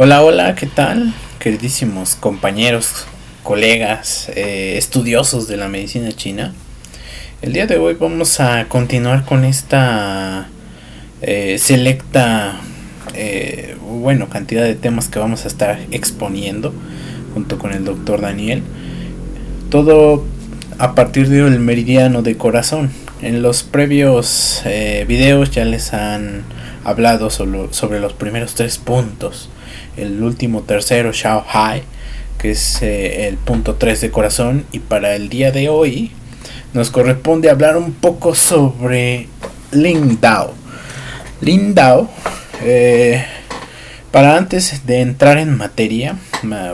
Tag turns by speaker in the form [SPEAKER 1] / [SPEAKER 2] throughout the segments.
[SPEAKER 1] Hola, hola, ¿qué tal? Queridísimos compañeros, colegas, estudiosos de la medicina china. El día de hoy vamos a continuar con esta selecta, cantidad de temas que vamos a estar exponiendo junto con el doctor Daniel. Todo a partir del meridiano de corazón. En los previos videos ya les han hablado sobre los primeros 3 puntos. El último tercero, Shao Hai, que es el punto 3 de corazón. Y para el día de hoy nos corresponde hablar un poco sobre Lin Dao. Lin Dao, para antes de entrar en materia,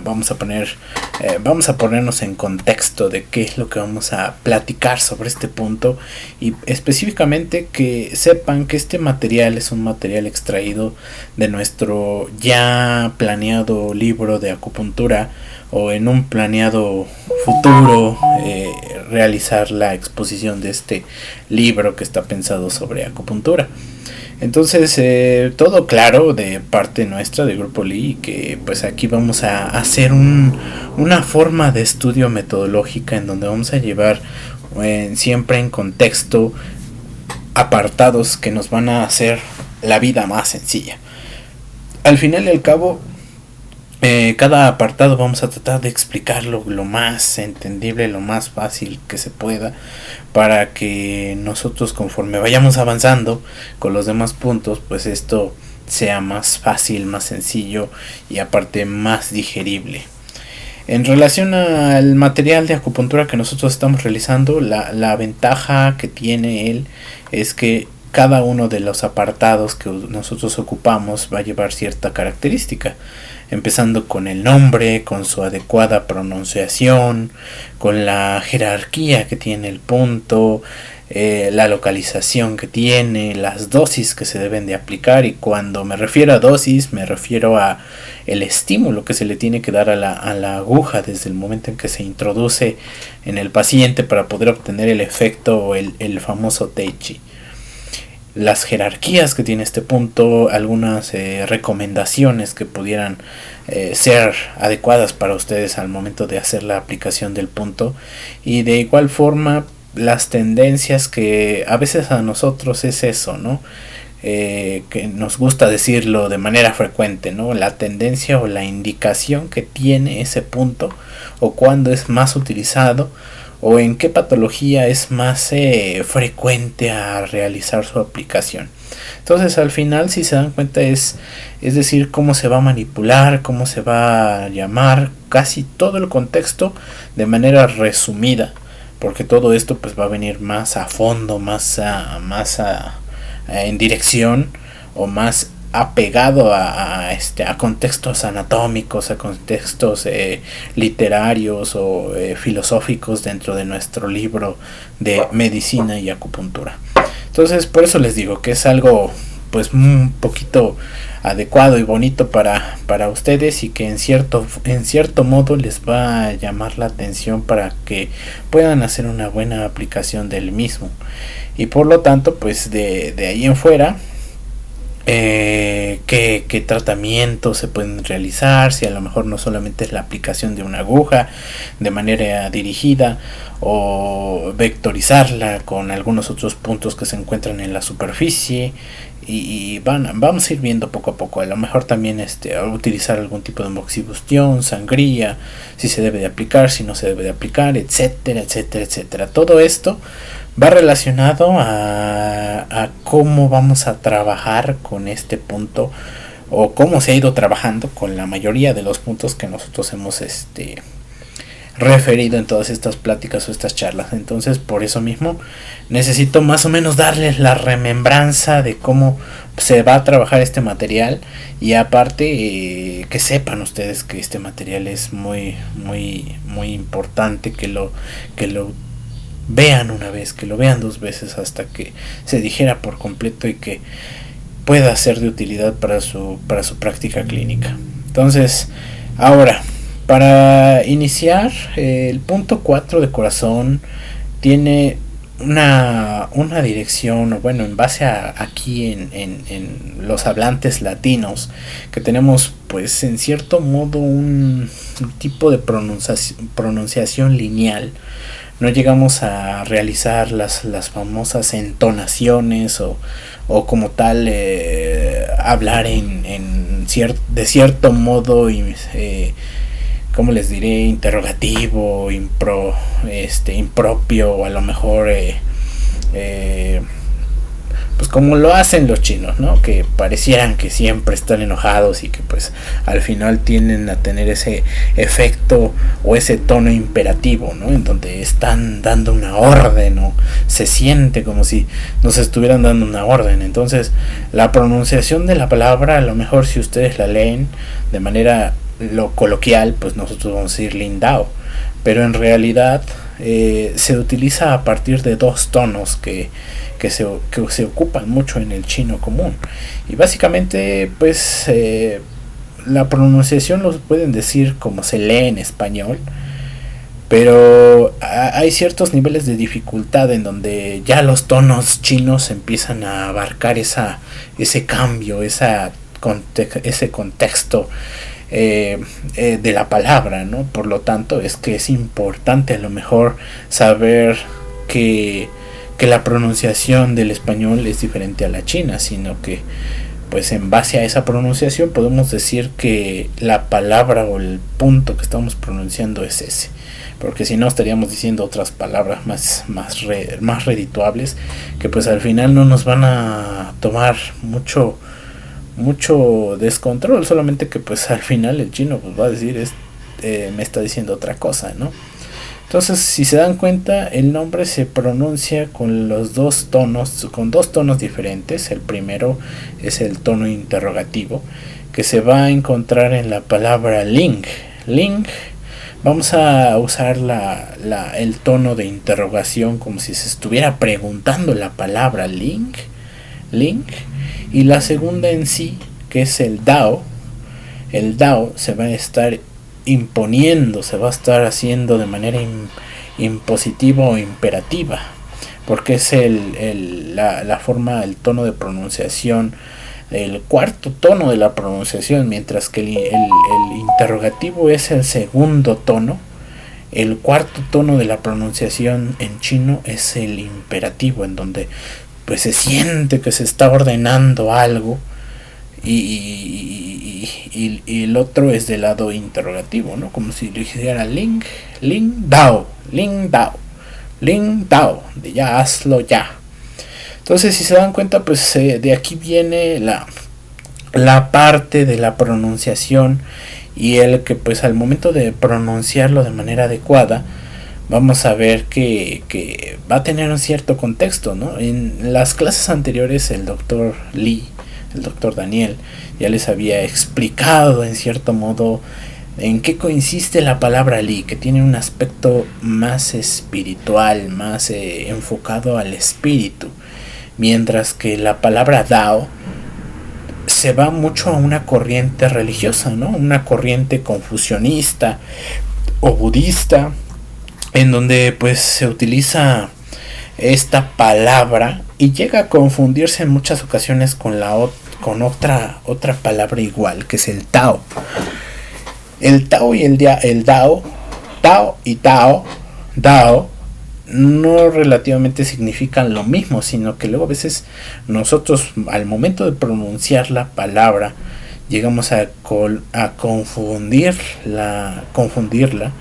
[SPEAKER 1] vamos a ponernos en contexto de qué es lo que vamos a platicar sobre este punto, y específicamente que sepan que este material es un material extraído de nuestro ya planeado libro de acupuntura, o en un planeado futuro realizar la exposición de este libro que está pensado sobre acupuntura. Entonces, todo claro de parte nuestra de Grupo Li, que pues aquí vamos a hacer una forma de estudio metodológica en donde vamos a llevar siempre en contexto apartados que nos van a hacer la vida más sencilla. Al final y al cabo, cada apartado vamos a tratar de explicarlo lo más entendible, lo más fácil que se pueda, para que nosotros, conforme vayamos avanzando con los demás puntos, pues esto sea más fácil, más sencillo y aparte más digerible. En relación al material de acupuntura que nosotros estamos realizando, la ventaja que tiene él es que cada uno de los apartados que nosotros ocupamos va a llevar cierta característica, empezando con el nombre, con su adecuada pronunciación, con la jerarquía que tiene el punto, la localización que tiene, las dosis que se deben de aplicar. Y cuando me refiero a dosis, me refiero a el estímulo que se le tiene que dar a la aguja desde el momento en que se introduce en el paciente para poder obtener el efecto o el famoso Tai Chi. Las jerarquías que tiene este punto, algunas recomendaciones que pudieran ser adecuadas para ustedes al momento de hacer la aplicación del punto, y de igual forma las tendencias que a veces a nosotros es eso, ¿no? Que nos gusta decirlo de manera frecuente, ¿no? La tendencia o la indicación que tiene ese punto, o cuándo es más utilizado, o en qué patología es más frecuente a realizar su aplicación. Entonces, al final, si se dan cuenta, es decir, cómo se va a manipular, cómo se va a llamar, casi todo el contexto de manera resumida, porque todo esto pues va a venir más a fondo, más en dirección, o más apegado a contextos anatómicos, a contextos literarios o filosóficos dentro de nuestro libro de medicina y acupuntura. Entonces, por eso les digo que es algo pues un poquito adecuado y bonito para ustedes, y que en cierto modo les va a llamar la atención para que puedan hacer una buena aplicación del mismo. Y por lo tanto, pues de ahí en fuera, qué tratamientos se pueden realizar, si a lo mejor no solamente es la aplicación de una aguja de manera dirigida, o vectorizarla con algunos otros puntos que se encuentran en la superficie, y vamos a ir viendo poco a poco. A lo mejor también utilizar algún tipo de moxibustión, sangría, si se debe de aplicar, si no se debe de aplicar, etcétera, etcétera, etcétera. Todo esto va relacionado a cómo vamos a trabajar con este punto, o cómo se ha ido trabajando con la mayoría de los puntos que nosotros hemos referido en todas estas pláticas o estas charlas. Entonces, por eso mismo necesito más o menos darles la remembranza de cómo se va a trabajar este material, y aparte que sepan ustedes que este material es muy muy muy importante que lo vean una vez, que lo vean 2 veces, hasta que se digiera por completo y que pueda ser de utilidad para su práctica clínica. Entonces, ahora, para iniciar, el punto 4 de corazón tiene una dirección, o bueno, en base a aquí en los hablantes latinos, que tenemos pues en cierto modo un tipo de pronunciación lineal. No llegamos a realizar las famosas entonaciones o como tal hablar de cierto modo, ¿cómo les diré? Interrogativo, impropio, o a lo mejor pues como lo hacen los chinos, ¿no? Que parecieran que siempre están enojados y que pues al final tienden a tener ese efecto o ese tono imperativo, ¿no? En donde están dando una orden, o se siente como si nos estuvieran dando una orden. Entonces la pronunciación de la palabra, a lo mejor si ustedes la leen de manera lo coloquial, pues nosotros vamos a decir lindao, pero en realidad se utiliza a partir de dos tonos que se ocupan mucho en el chino común, y básicamente pues la pronunciación lo pueden decir como se lee en español, pero hay ciertos niveles de dificultad en donde ya los tonos chinos empiezan a abarcar ese cambio, ese contexto de la palabra, ¿no? Por lo tanto es que es importante a lo mejor saber que la pronunciación del español es diferente a la china, sino que pues en base a esa pronunciación podemos decir que la palabra o el punto que estamos pronunciando es ese, porque si no estaríamos diciendo otras palabras más redituables, que pues al final no nos van a tomar mucho descontrol, solamente que pues al final el chino pues va a decir me está diciendo otra cosa, ¿no? Entonces, si se dan cuenta, el nombre se pronuncia con dos tonos diferentes. El primero es el tono interrogativo, que se va a encontrar en la palabra ling. Ling, vamos a usar el tono de interrogación como si se estuviera preguntando la palabra ling. Y la segunda en sí, que es el dao se va a estar imponiendo, se va a estar haciendo de manera impositiva o imperativa, porque es la forma, el tono de pronunciación, el cuarto tono de la pronunciación, mientras que el interrogativo es el segundo tono. El cuarto tono de la pronunciación en chino es el imperativo, en donde pues se siente que se está ordenando algo, y el otro es del lado interrogativo, ¿no? Como si le dijera ling dao, de ya, hazlo ya. Entonces, si se dan cuenta, pues de aquí viene la parte de la pronunciación, y el que pues al momento de pronunciarlo de manera adecuada, vamos a ver que va a tener un cierto contexto, ¿no? En las clases anteriores el doctor Daniel, ya les había explicado en cierto modo en qué consiste la palabra Li, que tiene un aspecto más espiritual, más enfocado al espíritu, mientras que la palabra Dao se va mucho a una corriente religiosa, ¿no? Una corriente confucionista o budista, en donde pues se utiliza esta palabra y llega a confundirse en muchas ocasiones con otra palabra igual, que es el Tao. El Tao y el Dao, Tao y Dao, no relativamente significan lo mismo, sino que luego a veces nosotros al momento de pronunciar la palabra llegamos a confundirla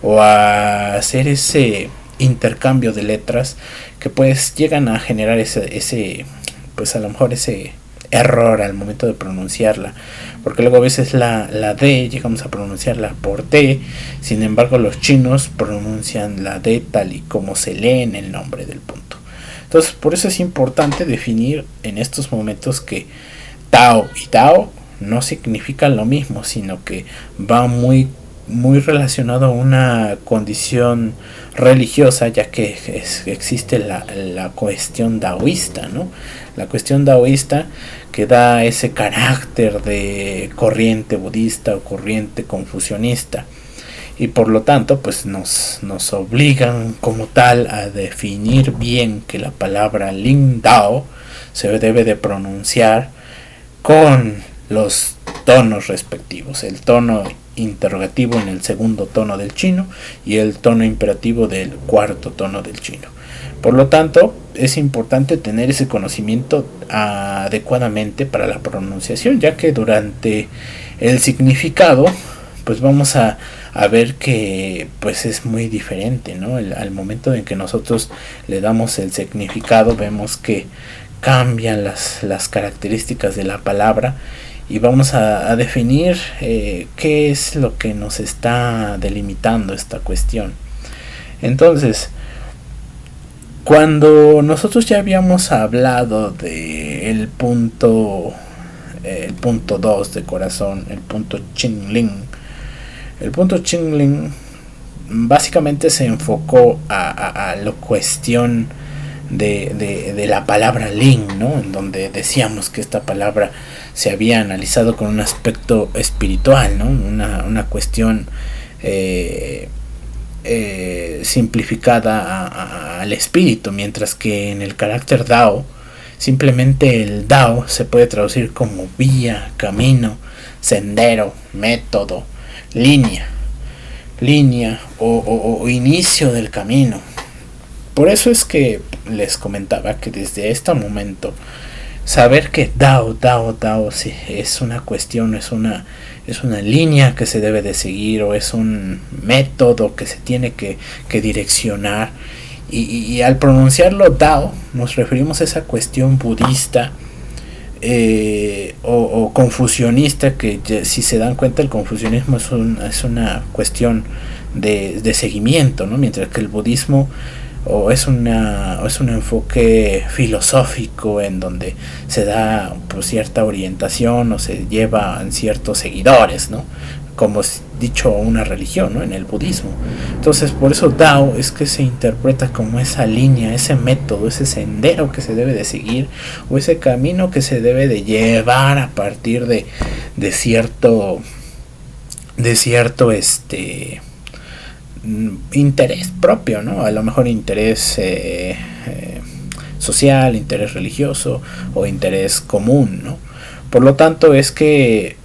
[SPEAKER 1] o a hacer ese intercambio de letras que pues llegan a generar ese pues a lo mejor ese error al momento de pronunciarla, porque luego a veces la D llegamos a pronunciarla por T, sin embargo los chinos pronuncian la D tal y como se lee en el nombre del punto. Entonces por eso es importante definir en estos momentos que Tao y Dao no significan lo mismo, sino que va muy relacionado a una condición religiosa, ya que existe la cuestión daoísta, ¿no? La cuestión daoísta que da ese carácter de corriente budista o corriente confucionista. y por lo tanto pues nos obligan como tal a definir bien que la palabra Ling Dao se debe de pronunciar con los tonos respectivos, el tono interrogativo en el segundo tono del chino y el tono imperativo del cuarto tono del chino. Por lo tanto, es importante tener ese conocimiento adecuadamente para la pronunciación, ya que durante el significado pues vamos a ver que pues es muy diferente, ¿no? Al momento en que nosotros le damos el significado, vemos que cambian las características de la palabra y vamos a definir qué es lo que nos está delimitando esta cuestión. Entonces, cuando nosotros ya habíamos hablado de el punto 2 de corazón, el punto Qingling, el punto Qingling básicamente se enfocó a la cuestión de la palabra Ling, ¿no? En donde decíamos que esta palabra se había analizado con un aspecto espiritual, ¿no? Una cuestión simplificada al espíritu, mientras que en el carácter Dao, simplemente el Dao se puede traducir como vía, camino, sendero, método, línea o inicio del camino. Por eso es que les comentaba que desde este momento saber que Dao sí, es una cuestión, es una línea que se debe de seguir, o es un método que se tiene que direccionar, y al pronunciarlo Dao nos referimos a esa cuestión budista o confucionista, que si se dan cuenta el confucianismo es una cuestión de seguimiento, ¿no? Mientras que el budismo es un enfoque filosófico en donde se da pues cierta orientación o se lleva en ciertos seguidores, ¿no? Como es dicho una religión, ¿no? En el budismo. Entonces por eso Dao es que se interpreta como esa línea, ese método, ese sendero que se debe de seguir, o ese camino que se debe de llevar a partir de cierto interés propio, ¿no? A lo mejor interés social, interés religioso o interés común, ¿no? Por lo tanto es que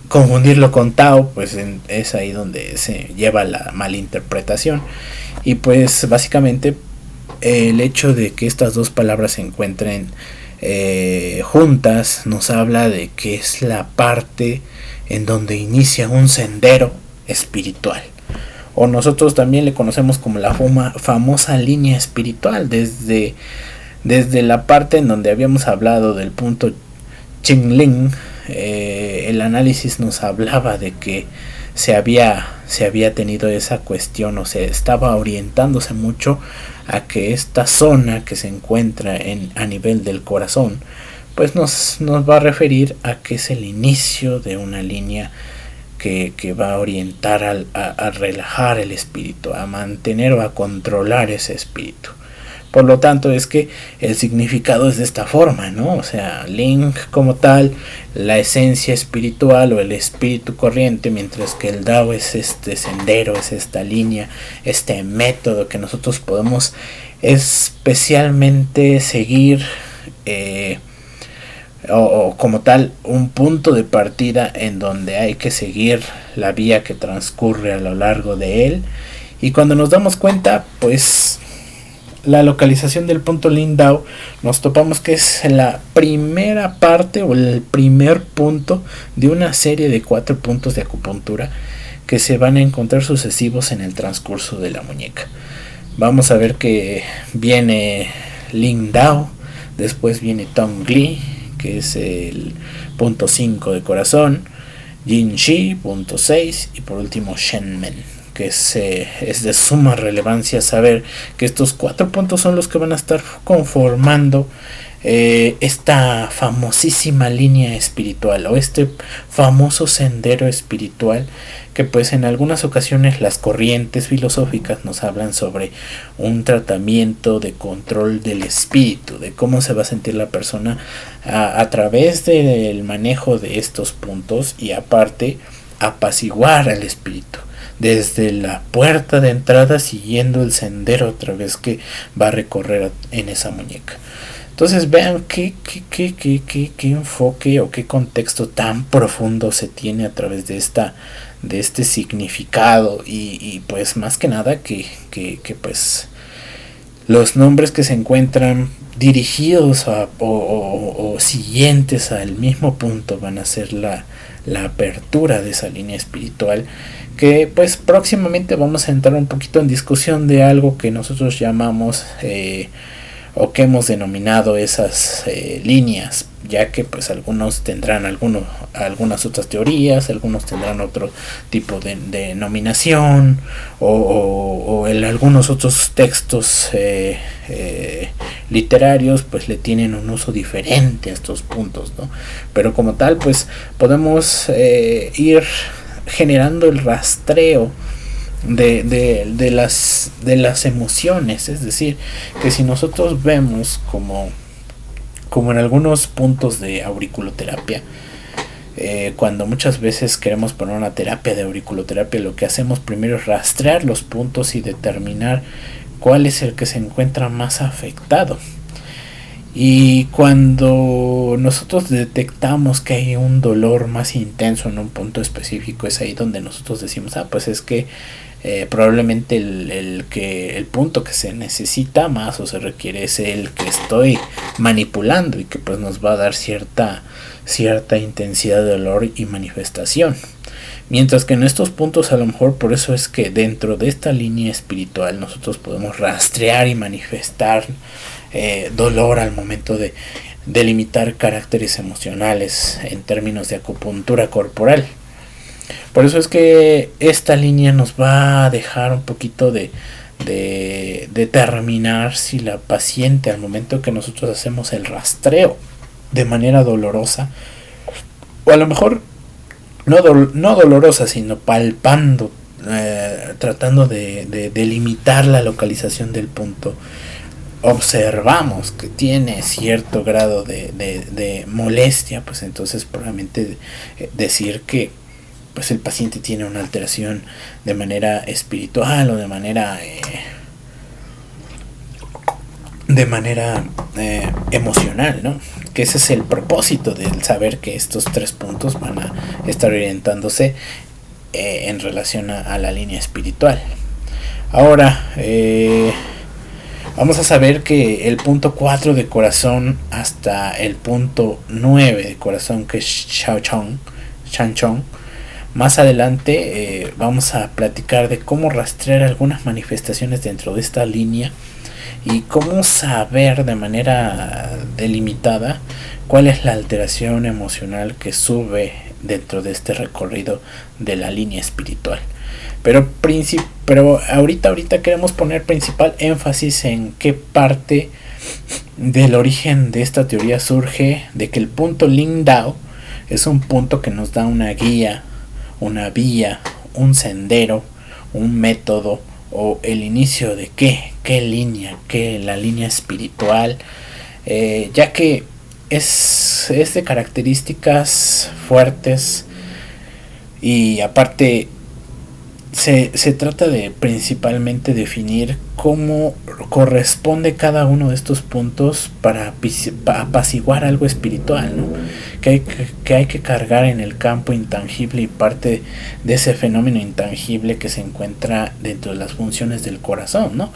[SPEAKER 1] confundirlo con Tao pues es ahí donde se lleva la malinterpretación, y pues básicamente el hecho de que estas dos palabras se encuentren juntas nos habla de que es la parte en donde inicia un sendero espiritual, o nosotros también le conocemos como la famosa línea espiritual, desde la parte en donde habíamos hablado del punto Qingling. El análisis nos hablaba de que se había tenido esa cuestión, o se estaba orientándose mucho a que esta zona que se encuentra a nivel del corazón pues nos va a referir a que es el inicio de una línea que va a orientar a relajar el espíritu, a mantener o a controlar ese espíritu. Por lo tanto es que el significado es de esta forma, ¿no? O sea, Ling como tal, la esencia espiritual o el espíritu corriente, mientras que el Dao es este sendero, es esta línea, este método que nosotros podemos especialmente seguir, o como tal un punto de partida en donde hay que seguir la vía que transcurre a lo largo de él. Y cuando nos damos cuenta, pues la localización del punto Ling Dao, nos topamos que es la primera parte o el primer punto de una serie de 4 puntos de acupuntura que se van a encontrar sucesivos en el transcurso de la muñeca. Vamos a ver que viene Ling Dao, después viene Tong Li, que es el punto 5 de corazón, Jin Shi, punto 6, y por último Shen Men, que es de suma relevancia saber que estos 4 puntos son los que van a estar conformando esta famosísima línea espiritual, o este famoso sendero espiritual, que pues en algunas ocasiones las corrientes filosóficas nos hablan sobre un tratamiento de control del espíritu, de cómo se va a sentir la persona a través del manejo de estos puntos, y aparte apaciguar al espíritu, desde la puerta de entrada siguiendo el sendero otra vez que va a recorrer en esa muñeca. Entonces vean qué enfoque o qué contexto tan profundo se tiene a través de este significado y pues más que nada que pues los nombres que se encuentran dirigidos o siguientes al mismo punto van a ser la apertura de esa línea espiritual, que pues próximamente vamos a entrar un poquito en discusión de algo que nosotros llamamos o que hemos denominado esas líneas, ya que pues algunos tendrán algunas otras teorías, algunos tendrán otro tipo de denominación o en algunos otros textos literarios pues le tienen un uso diferente a estos puntos, ¿no? Pero como tal pues podemos ir generando el rastreo de las emociones, es decir, que si nosotros vemos como en algunos puntos de auriculoterapia, cuando muchas veces queremos poner una terapia de auriculoterapia, lo que hacemos primero es rastrear los puntos y determinar cuál es el que se encuentra más afectado. Y cuando nosotros detectamos que hay un dolor más intenso en un punto específico, es ahí donde nosotros decimos, pues es que probablemente el punto que se necesita más o se requiere es el que estoy manipulando y que pues nos va a dar cierta intensidad de dolor y manifestación. Mientras que en estos puntos a lo mejor por eso es que dentro de esta línea espiritual nosotros podemos rastrear y manifestar dolor al momento de delimitar caracteres emocionales en términos de acupuntura corporal. Por eso es que esta línea nos va a dejar un poquito de determinar si la paciente al momento que nosotros hacemos el rastreo de manera dolorosa, o a lo mejor no dolorosa, sino palpando, tratando de delimitar la localización del punto, observamos que tiene cierto grado de molestia, pues entonces probablemente decir que pues el paciente tiene una alteración de manera espiritual o de manera emocional, ¿no? Que ese es el propósito del saber que estos 3 puntos van a estar orientándose en relación a la línea espiritual. Ahora vamos a saber que el punto 4 de corazón hasta el punto 9 de corazón, que es Shanchong. Más adelante vamos a platicar de cómo rastrear algunas manifestaciones dentro de esta línea y cómo saber de manera delimitada cuál es la alteración emocional que sube dentro de este recorrido de la línea espiritual. Pero ahorita queremos poner principal énfasis en qué parte del origen de esta teoría surge de que el punto Lingdao es un punto que nos da una guía, una vía, un sendero, un método o el inicio de qué línea, la línea espiritual, ya que es de características fuertes y aparte se trata de principalmente definir cómo corresponde cada uno de estos puntos para apaciguar algo espiritual, ¿no? Que hay que cargar en el campo intangible y parte de ese fenómeno intangible que se encuentra dentro de las funciones del corazón, ¿no?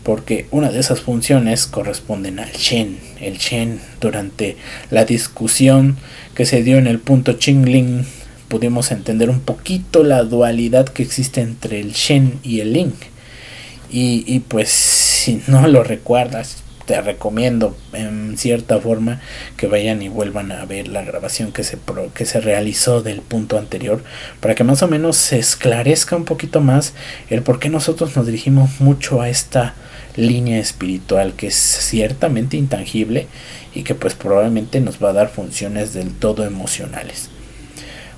[SPEAKER 1] Porque una de esas funciones corresponden al Shen. El Shen, durante la discusión que se dio en el punto Qingling, pudimos entender un poquito la dualidad que existe entre el Shen y el Ling. Y pues si no lo recuerdas, te recomiendo en cierta forma que vayan y vuelvan a ver la grabación que se realizó del punto anterior, para que más o menos se esclarezca un poquito más el por qué nosotros nos dirigimos mucho a esta línea espiritual, que es ciertamente intangible y que pues probablemente nos va a dar funciones del todo emocionales.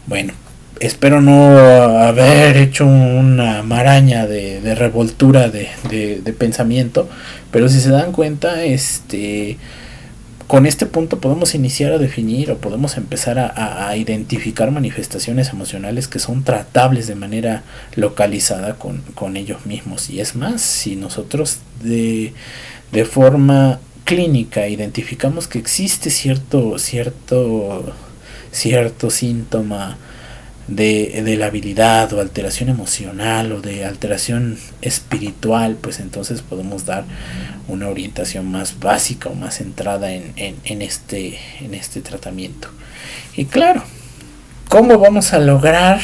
[SPEAKER 1] Bueno, espero no haber hecho una maraña de revoltura de pensamiento, pero si se dan cuenta, con este punto podemos iniciar a definir o podemos empezar a identificar manifestaciones emocionales que son tratables de manera localizada con ellos mismos. Y es más, si nosotros de forma clínica identificamos que existe cierto síntoma de la habilidad o alteración emocional o de alteración espiritual, pues entonces podemos dar una orientación más básica o más centrada en este tratamiento. Y claro, ¿cómo vamos a lograr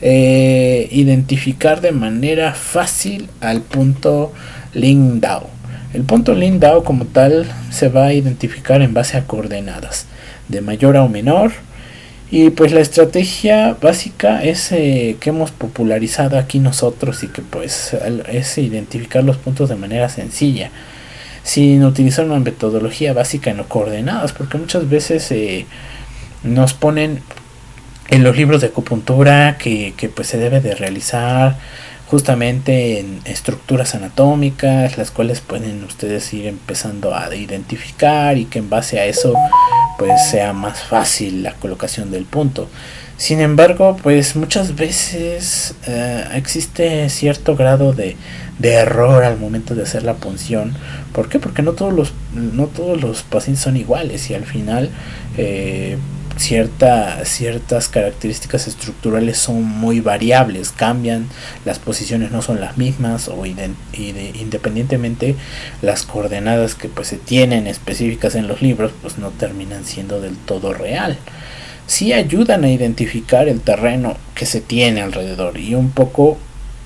[SPEAKER 1] identificar de manera fácil al punto Lindau? El punto Lindau como tal se va a identificar en base a coordenadas de mayor a menor. Y pues la estrategia básica es que hemos popularizado aquí nosotros y que pues es identificar los puntos de manera sencilla, sin utilizar una metodología básica en coordenadas, porque muchas veces nos ponen en los libros de acupuntura que pues se debe de realizar justamente en estructuras anatómicas, las cuales pueden ustedes ir empezando a identificar y que en base a eso pues sea más fácil la colocación del punto. Sin embargo, pues muchas veces existe cierto grado de error al momento de hacer la punción. ¿Por qué? Porque no todos los pacientes son iguales y al final ciertas características estructurales son muy variables, cambian, las posiciones no son las mismas independientemente las coordenadas que pues se tienen específicas en los libros pues no terminan siendo del todo real. Sí ayudan a identificar el terreno que se tiene alrededor y un poco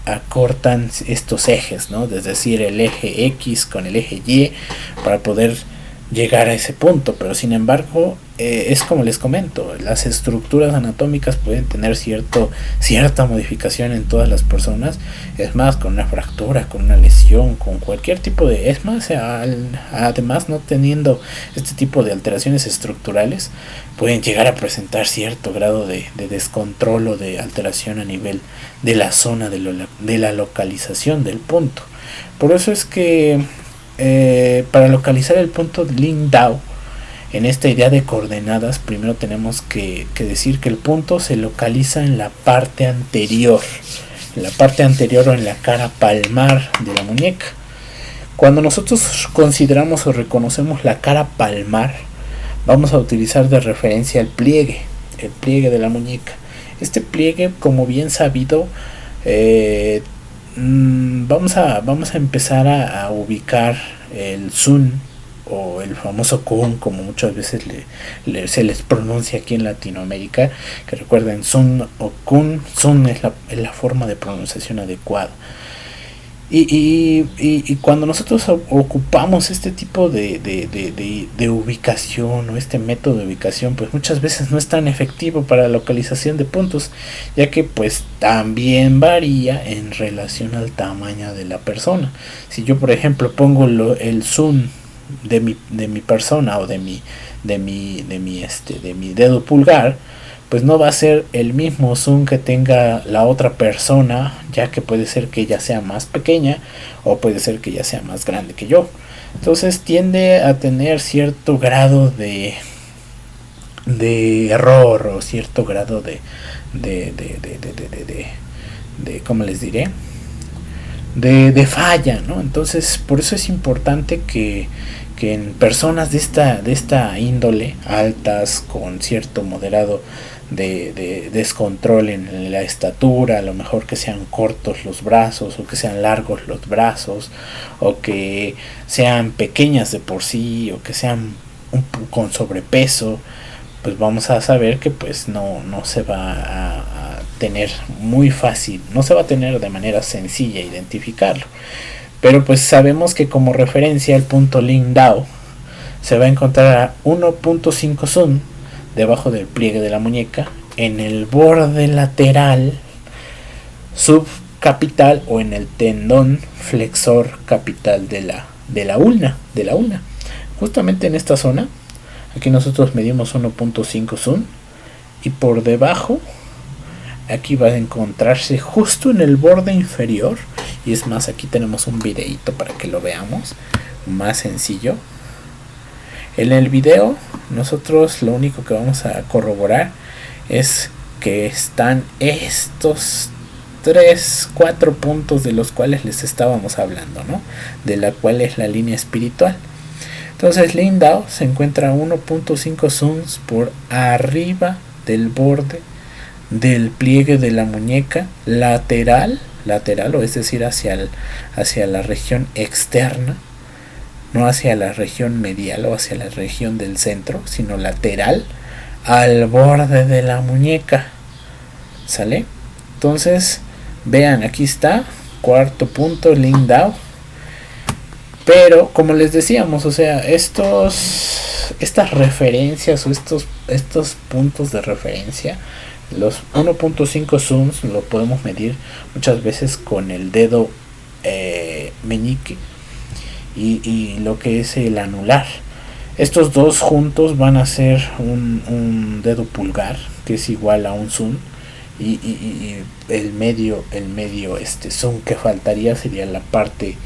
[SPEAKER 1] acortan estos ejes, ¿no? Es decir, el eje X con el eje Y para poder llegar a ese punto, pero sin embargo es como les comento, las estructuras anatómicas pueden tener cierta modificación en todas las personas, es más, con una fractura, con una lesión, con cualquier tipo de, es más, además no teniendo este tipo de alteraciones estructurales, pueden llegar a presentar cierto grado de descontrol o de alteración a nivel de la zona de la localización del punto. Por eso es que para localizar el punto de Lindau en esta idea de coordenadas, primero tenemos que decir que el punto se localiza en la parte anterior o en la cara palmar de la muñeca. Cuando nosotros consideramos o reconocemos la cara palmar, vamos a utilizar de referencia el pliegue de la muñeca. Este pliegue, como bien sabido, vamos a empezar a ubicar el Sun o el famoso Kun, como muchas veces se les pronuncia aquí en Latinoamérica, que recuerden, Sun o Kun. Sun es la forma de pronunciación adecuada. Y cuando nosotros ocupamos este tipo de ubicación o este método de ubicación, pues muchas veces no es tan efectivo para la localización de puntos, ya que pues también varía en relación al tamaño de la persona. Si yo por ejemplo pongo el zoom de mi persona o de mi dedo pulgar, pues no va a ser el mismo zoom que tenga la otra persona, ya que puede ser que ella sea más pequeña o puede ser que ella sea más grande que yo. Entonces tiende a tener cierto grado de error o cierto grado de ¿cómo les diré? De falla, ¿no? Entonces por eso es importante que en personas de esta índole, altas, con cierto moderado de descontrol en la estatura, a lo mejor que sean cortos los brazos o que sean largos los brazos o que sean pequeñas de por sí o que sean con sobrepeso, pues vamos a saber que pues no se va a tener muy fácil, no se va a tener de manera sencilla identificarlo. Pero pues sabemos que como referencia el punto Lindau se va a encontrar a 1.5 zoom debajo del pliegue de la muñeca, en el borde lateral subcapital o en el tendón flexor capital de la ulna. Justamente en esta zona, aquí nosotros medimos 1.5 zoom y por debajo aquí va a encontrarse justo en el borde inferior, y es más, aquí tenemos un videito para que lo veamos más sencillo. En el video nosotros lo único que vamos a corroborar es que están estos 3-4 puntos de los cuales les estábamos hablando, ¿no? De la cual es la línea espiritual. Entonces Lindau se encuentra a 1.5 suns por arriba del borde del pliegue de la muñeca lateral, o es decir hacia la región externa, no hacia la región medial o hacia la región del centro, sino lateral al borde de la muñeca. ¿Sale? Entonces vean, aquí está, cuarto punto, Lindau. Pero como les decíamos, o sea, estas referencias o estos puntos de referencia, los 1.5 suns lo podemos medir muchas veces con el dedo meñique y lo que es el anular. Estos dos juntos van a ser un dedo pulgar, que es igual a un sun, y el medio sun que faltaría sería la parte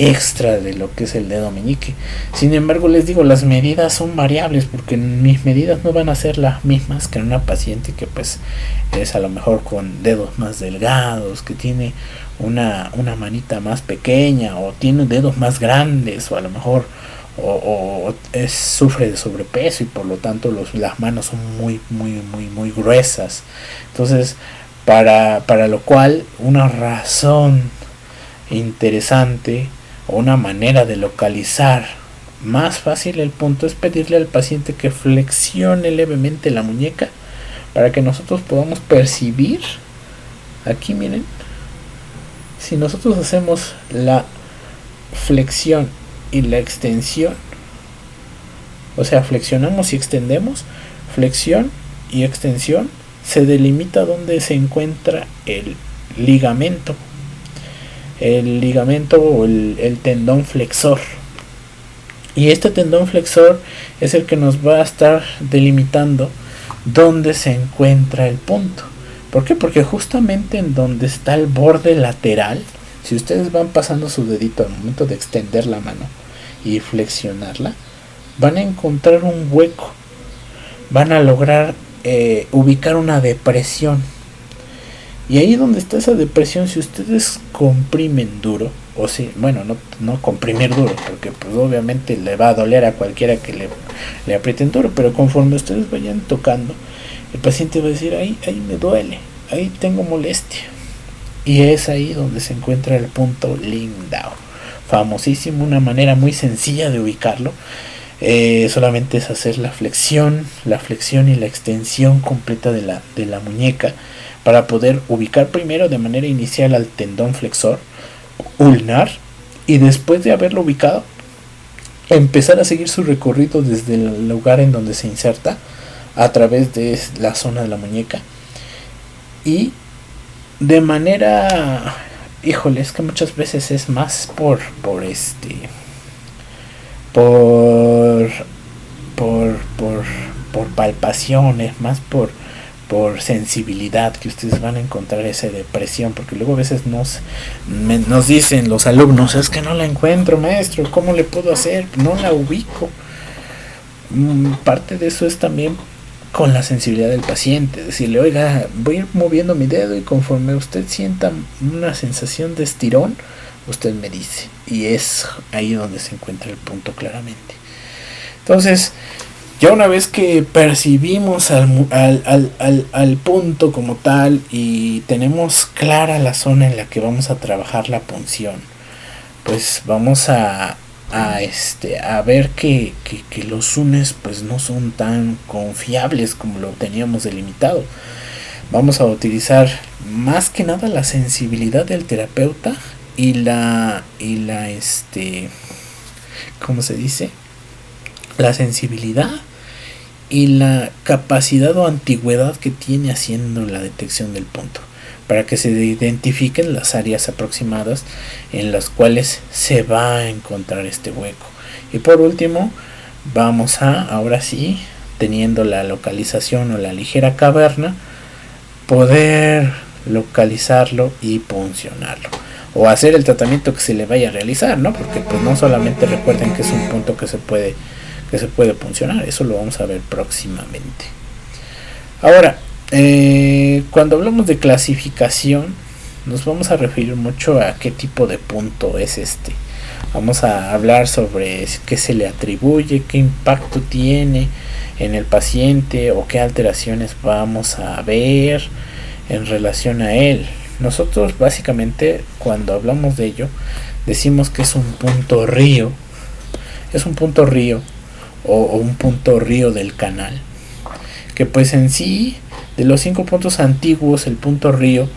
[SPEAKER 1] extra de lo que es el dedo meñique. Sin embargo, les digo, las medidas son variables, porque mis medidas no van a ser las mismas que en una paciente que pues es a lo mejor con dedos más delgados, que tiene una manita más pequeña, o tiene dedos más grandes, o a lo mejor sufre de sobrepeso y por lo tanto las manos son muy gruesas. Entonces, para lo cual una razón interesante o una manera de localizar más fácil el punto es pedirle al paciente que flexione levemente la muñeca para que nosotros podamos percibir. Aquí miren, si nosotros hacemos la flexión y la extensión, o sea, flexionamos y extendemos, flexión y extensión, se delimita donde se encuentra el ligamento o el tendón flexor, y este tendón flexor es el que nos va a estar delimitando dónde se encuentra el punto. ¿Por qué? Porque justamente en donde está el borde lateral, si ustedes van pasando su dedito al momento de extender la mano y flexionarla, van a encontrar un hueco, van a lograr ubicar una depresión. Y ahí donde está esa depresión, si ustedes comprimen duro, o si, bueno, no comprimir duro, porque pues obviamente le va a doler a cualquiera que le aprieten duro, pero conforme ustedes vayan tocando, el paciente va a decir, ahí me duele, ahí tengo molestia. Y es ahí donde se encuentra el punto Lindau, famosísimo, una manera muy sencilla de ubicarlo. Solamente es hacer la flexión y la extensión completa de la muñeca, para poder ubicar primero de manera inicial al tendón flexor ulnar, y después de haberlo ubicado empezar a seguir su recorrido desde el lugar en donde se inserta a través de la zona de la muñeca. Y de manera, híjole, es que muchas veces es más por palpaciones, más por sensibilidad que ustedes van a encontrar esa depresión, porque luego a veces nos dicen los alumnos, es que no la encuentro, maestro, ¿cómo le puedo hacer? No la ubico. Parte de eso es también con la sensibilidad del paciente, decirle, oiga, voy a ir moviendo mi dedo y conforme usted sienta una sensación de estirón, usted me dice, y es ahí donde se encuentra el punto claramente. Entonces, ya una vez que percibimos al punto como tal y tenemos clara la zona en la que vamos a trabajar la punción, pues vamos a ver que los unes pues no son tan confiables como lo teníamos delimitado. Vamos a utilizar más que nada la sensibilidad del terapeuta y la ¿cómo se dice? La sensibilidad y la capacidad o antigüedad que tiene haciendo la detección del punto, para que se identifiquen las áreas aproximadas en las cuales se va a encontrar este hueco. Y por último, vamos a, ahora sí, teniendo la localización o la ligera caverna, poder localizarlo y puncionarlo, o hacer el tratamiento que se le vaya a realizar, ¿no? Porque pues no solamente recuerden que es un punto que se puede que se puede funcionar. Eso lo vamos a ver próximamente. Ahora, cuando hablamos de clasificación, nos vamos a referir mucho a qué tipo de punto es este. Vamos a hablar sobre qué se le atribuye, qué impacto tiene en el paciente o qué alteraciones vamos a ver en relación a él. Nosotros básicamente cuando hablamos de ello decimos que es un punto río, o un punto río del canal, que pues en sí de los 5 puntos antiguos el punto río,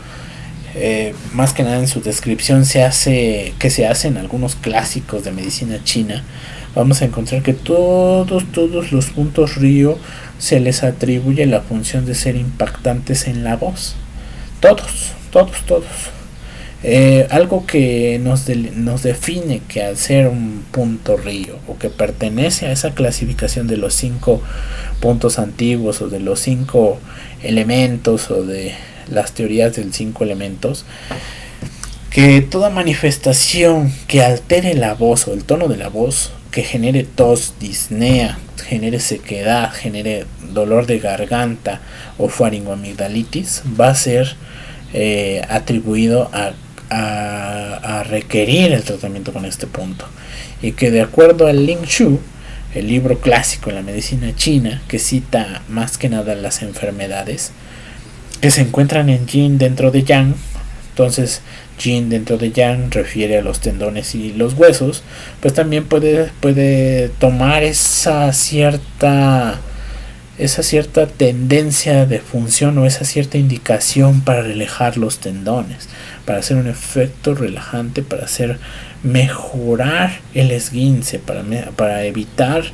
[SPEAKER 1] más que nada en su descripción se hace en algunos clásicos de medicina china, vamos a encontrar que todos los puntos río se les atribuye la función de ser impactantes en la voz. Todos. Algo que nos define que al ser un punto río o que pertenece a esa clasificación de los 5 puntos antiguos o de los 5 elementos o de las teorías del 5 elementos, que toda manifestación que altere la voz o el tono de la voz, que genere tos, disnea, genere sequedad, genere dolor de garganta o faringoamigdalitis, va a ser atribuido a requerir el tratamiento con este punto, y que de acuerdo al Ling Shu, el libro clásico en la medicina china que cita más que nada las enfermedades que se encuentran en yin dentro de yang, entonces yin dentro de yang refiere a los tendones y los huesos, pues también puede tomar esa cierta tendencia de función o esa cierta indicación para relajar los tendones, para hacer un efecto relajante, para hacer mejorar el esguince, para evitar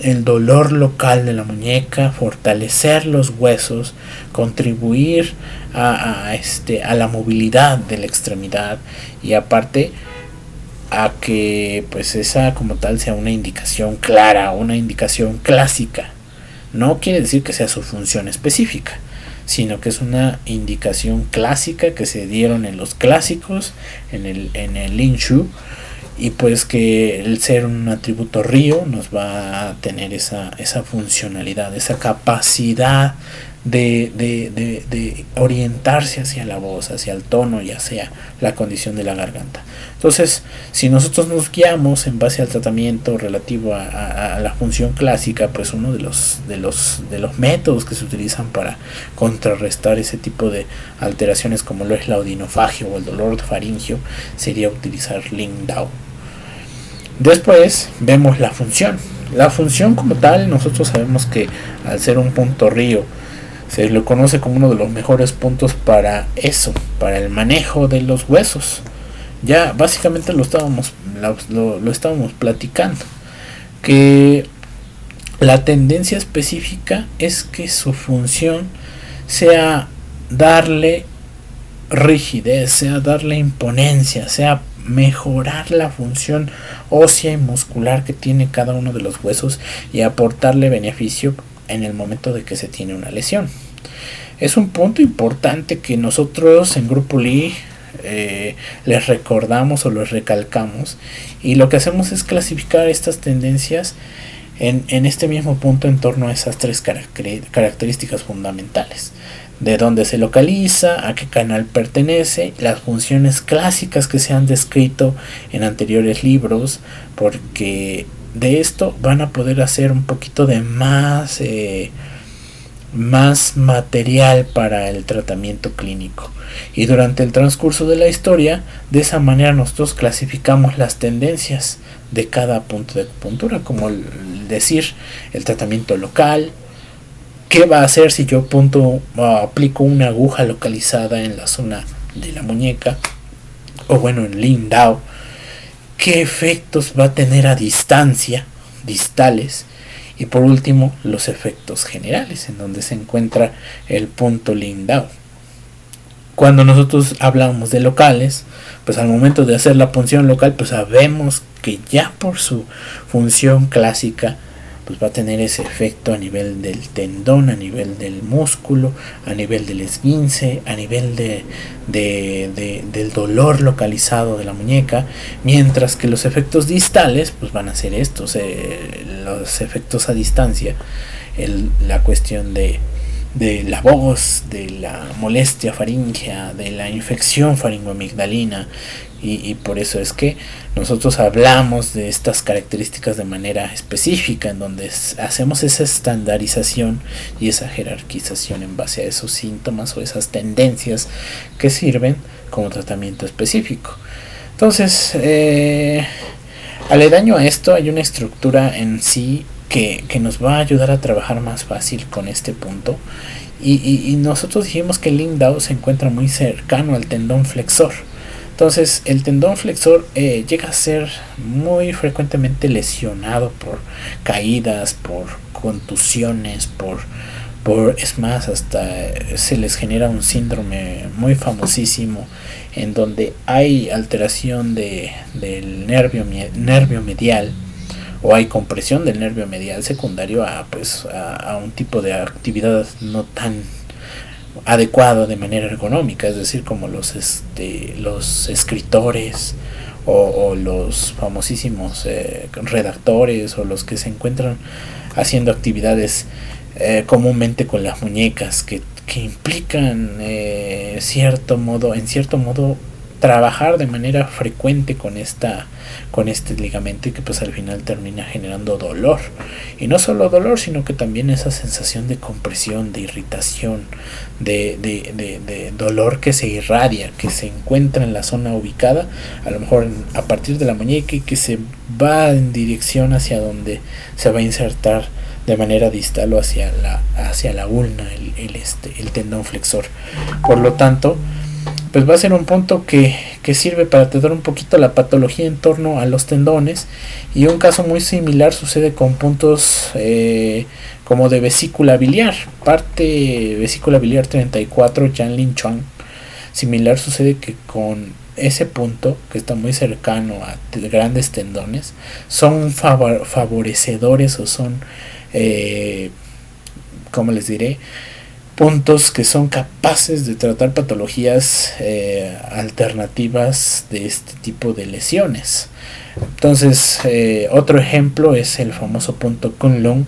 [SPEAKER 1] el dolor local de la muñeca, fortalecer los huesos, contribuir a la movilidad de la extremidad, y aparte a que pues esa como tal sea una indicación clara, una indicación clásica. No quiere decir que sea su función específica, sino que es una indicación clásica que se dieron en los clásicos, en el Ling Shu, y pues que el ser un atributo río nos va a tener esa funcionalidad, esa capacidad de orientarse hacia la voz, hacia el tono y hacia la condición de la garganta. Entonces, si nosotros nos guiamos en base al tratamiento relativo a la función clásica, pues uno de los métodos que se utilizan para contrarrestar ese tipo de alteraciones como lo es la odinofagia o el dolor faringio sería utilizar Ling Dao. Después vemos la función. La función como tal, nosotros sabemos que al ser un punto río se lo conoce como uno de los mejores puntos para eso, para el manejo de los huesos. Ya básicamente lo estábamos platicando, que la tendencia específica es que su función sea darle rigidez, sea darle imponencia, sea mejorar la función ósea y muscular que tiene cada uno de los huesos y aportarle beneficio en el momento de que se tiene una lesión. Es un punto importante que nosotros en Grupo Li les recordamos o les recalcamos, y lo que hacemos es clasificar estas tendencias en este mismo punto en torno a esas 3 características fundamentales: de dónde se localiza, a qué canal pertenece, las funciones clásicas que se han descrito en anteriores libros, porque de esto van a poder hacer un poquito de más material para el tratamiento clínico. Y durante el transcurso de la historia, de esa manera nosotros clasificamos las tendencias de cada punto de acupuntura, como decir el tratamiento local. ¿Qué va a hacer si yo aplico una aguja localizada en la zona de la muñeca? O bueno, en Ling Dao, ¿qué efectos va a tener a distancia, distales? Y por último, los efectos generales, en donde se encuentra el punto Ling Dao. Cuando nosotros hablamos de locales, pues al momento de hacer la punción local, pues sabemos que ya por su función clásica pues va a tener ese efecto a nivel del tendón, a nivel del músculo, a nivel del esguince, a nivel del dolor localizado de la muñeca, mientras que los efectos distales pues van a ser estos, los efectos a distancia, la cuestión de la voz, de la molestia faríngea, de la infección faringoamigdalina, y por eso es que nosotros hablamos de estas características de manera específica, en donde hacemos esa estandarización y esa jerarquización en base a esos síntomas o esas tendencias que sirven como tratamiento específico. Entonces, aledaño a esto hay una estructura en sí que nos va a ayudar a trabajar más fácil con este punto, y nosotros dijimos que el Lingdao se encuentra muy cercano al tendón flexor. Entonces el tendón flexor llega a ser muy frecuentemente lesionado por caídas, por contusiones, es más, hasta se les genera un síndrome muy famosísimo en donde hay alteración del nervio medial, o hay compresión del nervio medial secundario a un tipo de actividad no tan adecuado de manera ergonómica, es decir, como los escritores o los famosísimos redactores, o los que se encuentran haciendo actividades comúnmente con las muñecas que implican en cierto modo trabajar de manera frecuente con este ligamento, y que pues al final termina generando dolor, y no solo dolor, sino que también esa sensación de compresión, de irritación, de dolor que se irradia, que se encuentra en la zona ubicada a lo mejor a partir de la muñeca, y que se va en dirección hacia donde se va a insertar de manera distal o hacia la ulna el tendón flexor. Por lo tanto, pues va a ser un punto que sirve para tratar un poquito la patología en torno a los tendones, y un caso muy similar sucede con puntos como de vesícula biliar, parte vesícula biliar 34, Yan-Lin Chuan. Similar sucede que con ese punto, que está muy cercano a grandes tendones, son favorecedores, o son, ¿cómo les diré?, puntos que son capaces de tratar patologías alternativas de este tipo de lesiones. Entonces, otro ejemplo es el famoso punto Kunlun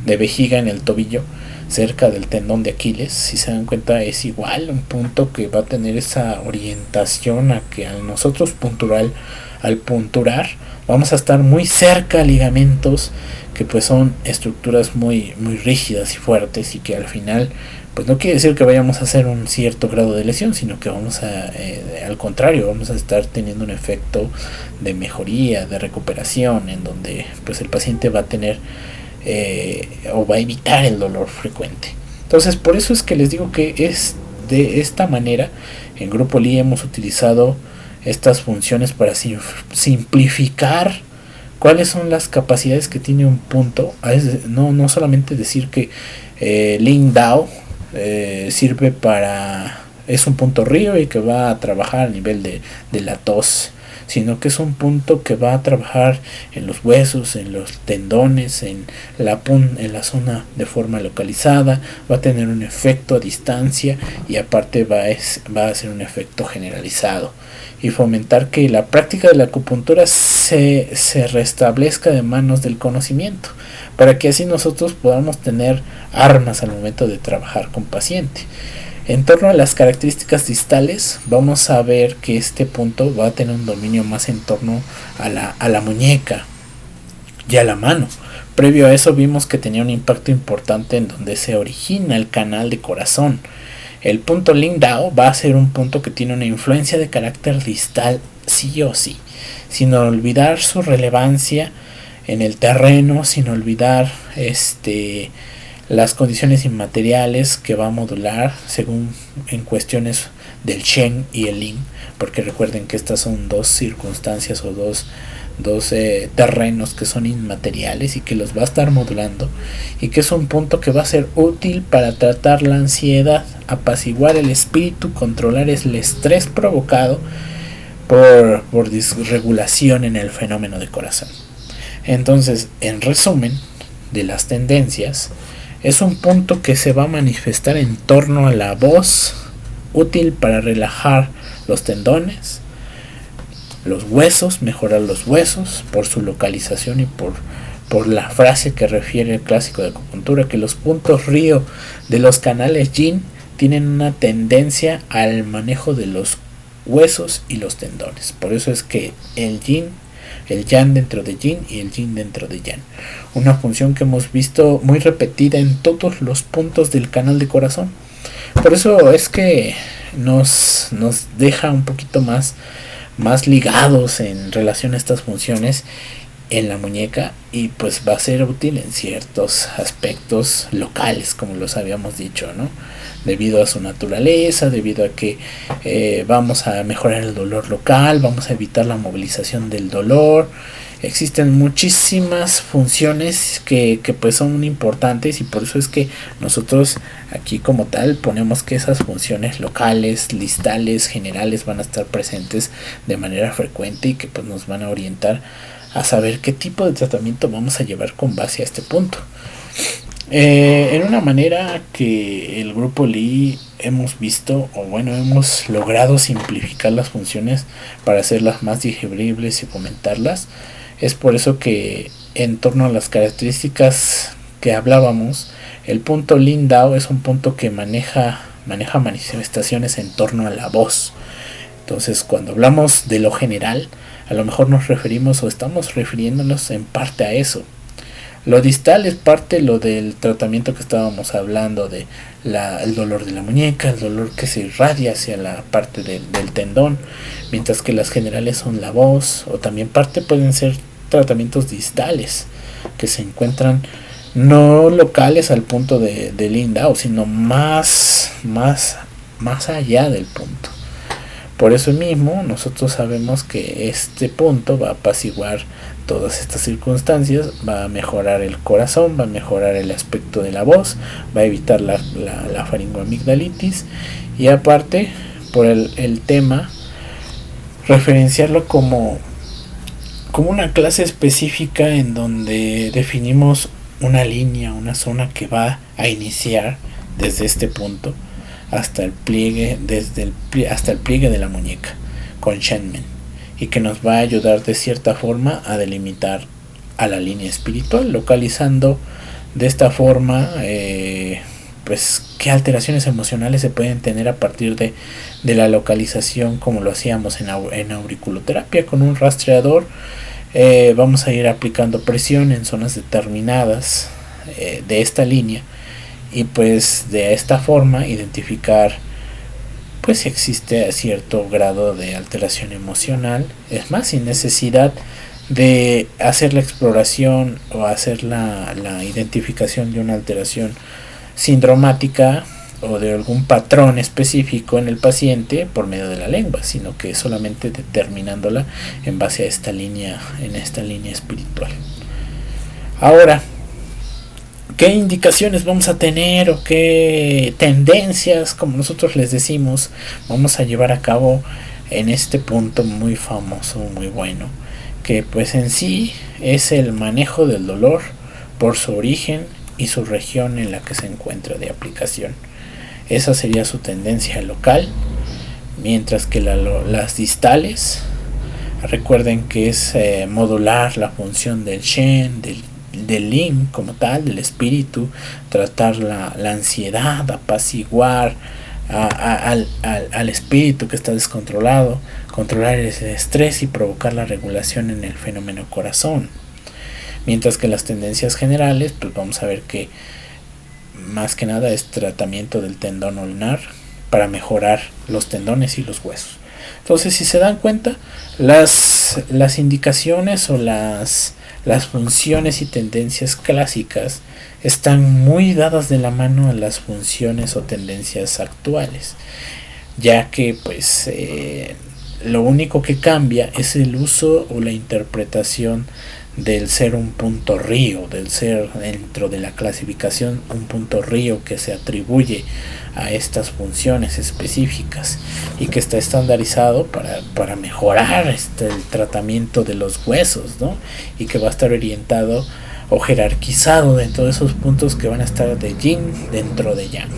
[SPEAKER 1] de vejiga en el tobillo, cerca del tendón de Aquiles. Si se dan cuenta, es igual un punto que va a tener esa orientación a que al nosotros al punturar vamos a estar muy cerca a ligamentos que pues son estructuras muy rígidas y fuertes, y que al final pues no quiere decir que vayamos a hacer un cierto grado de lesión, sino que vamos al contrario, vamos a estar teniendo un efecto de mejoría, de recuperación, en donde pues el paciente va a tener o va a evitar el dolor frecuente. Entonces, por eso es que les digo que es de esta manera. En Grupo Lee hemos utilizado estas funciones para simplificar cuáles son las capacidades que tiene un punto. No solamente decir que Lingdao sirve es un punto río y que va a trabajar a nivel de la tos, sino que es un punto que va a trabajar en los huesos, en los tendones, en la zona de forma localizada, va a tener un efecto a distancia, y aparte va a hacer un efecto generalizado, y fomentar que la práctica de la acupuntura se restablezca de manos del conocimiento, para que así nosotros podamos tener armas al momento de trabajar con paciente. En torno a las características distales, vamos a ver que este punto va a tener un dominio más en torno a la muñeca y a la mano. Previo a eso vimos que tenía un impacto importante en donde se origina el canal de corazón. El punto Lingdao va a ser un punto que tiene una influencia de carácter distal sí o sí, sin olvidar su relevancia en el terreno, sin olvidar las condiciones inmateriales que va a modular según en cuestiones del Shen y el Lin, porque recuerden que estas son dos circunstancias o dos terrenos que son inmateriales y que los va a estar modulando, y que es un punto que va a ser útil para tratar la ansiedad, apaciguar el espíritu, controlar el estrés provocado por disregulación en el fenómeno de corazón. Entonces, en resumen, de las tendencias, es un punto que se va a manifestar en torno a la voz, útil para relajar los tendones, los huesos, mejorar los huesos por su localización y por la frase que refiere el clásico de acupuntura, que los puntos Ryo de los canales Yin tienen una tendencia al manejo de los huesos y los tendones. Por eso es que el Yin, el Yang dentro de Yin y el Yin dentro de Yang, una función que hemos visto muy repetida en todos los puntos del canal de corazón. Por eso es que nos deja un poquito más ligados en relación a estas funciones en la muñeca, y pues va a ser útil en ciertos aspectos locales, como los habíamos dicho, ¿no? Debido a su naturaleza, debido a que vamos a mejorar el dolor local, vamos a evitar la movilización del dolor. Existen muchísimas funciones que pues son importantes, y por eso es que nosotros aquí como tal ponemos que esas funciones locales, listales, generales van a estar presentes de manera frecuente, y que pues nos van a orientar a saber qué tipo de tratamiento vamos a llevar con base a este punto. En una manera que el grupo Lee hemos visto, o bueno, hemos logrado simplificar las funciones para hacerlas más digeribles y fomentarlas. Es por eso que en torno a las características que hablábamos, el punto Lin Dao es un punto que maneja manifestaciones en torno a la voz. Entonces, cuando hablamos de lo general, a lo mejor nos referimos o estamos refiriéndonos en parte a eso. Lo distal es parte lo del tratamiento que estábamos hablando, de el dolor de la muñeca, el dolor que se irradia hacia la parte del tendón, mientras que las generales son la voz, o también parte pueden ser tratamientos distales que se encuentran no locales al punto de Lin Dao, sino más allá del punto. Por eso mismo nosotros sabemos que este punto va a apaciguar todas estas circunstancias, va a mejorar el corazón, va a mejorar el aspecto de la voz, va a evitar la faringoamigdalitis, y aparte por el tema referenciarlo como una clase específica en donde definimos una línea, una zona que va a iniciar desde este punto hasta el pliegue, hasta el pliegue de la muñeca con Shenmen, y que nos va a ayudar de cierta forma a delimitar a la línea espiritual, localizando de esta forma pues qué alteraciones emocionales se pueden tener a partir de la localización, como lo hacíamos en auriculoterapia con un rastreador. Vamos a ir aplicando presión en zonas determinadas de esta línea, y pues de esta forma identificar pues si existe cierto grado de alteración emocional. Es más, sin necesidad de hacer la exploración o hacer la identificación de una alteración sindromática o de algún patrón específico en el paciente por medio de la lengua, sino que solamente determinándola en base a esta línea espiritual. Ahora, ¿qué indicaciones vamos a tener o qué tendencias, como nosotros les decimos, vamos a llevar a cabo en este punto muy famoso, muy bueno? Que pues en sí es el manejo del dolor por su origen y su región en la que se encuentra de aplicación. Esa sería su tendencia local, mientras que las distales, recuerden que es modular la función del Shen, del Lin como tal, del espíritu, tratar la ansiedad, apaciguar al espíritu que está descontrolado, controlar el estrés y provocar la regulación en el fenómeno corazón. Mientras que las tendencias generales, pues vamos a ver que más que nada es tratamiento del tendón ulnar para mejorar los tendones y los huesos. Entonces, si se dan cuenta, las indicaciones o las funciones y tendencias clásicas están muy dadas de la mano a las funciones o tendencias actuales, ya que pues lo único que cambia es el uso o la interpretación del ser un punto Ryo, del ser dentro de la clasificación un punto Ryo que se atribuye a estas funciones específicas y que está estandarizado para mejorar el tratamiento de los huesos, ¿no? Y que va a estar orientado o jerarquizado dentro de esos puntos que van a estar de yin dentro de yang.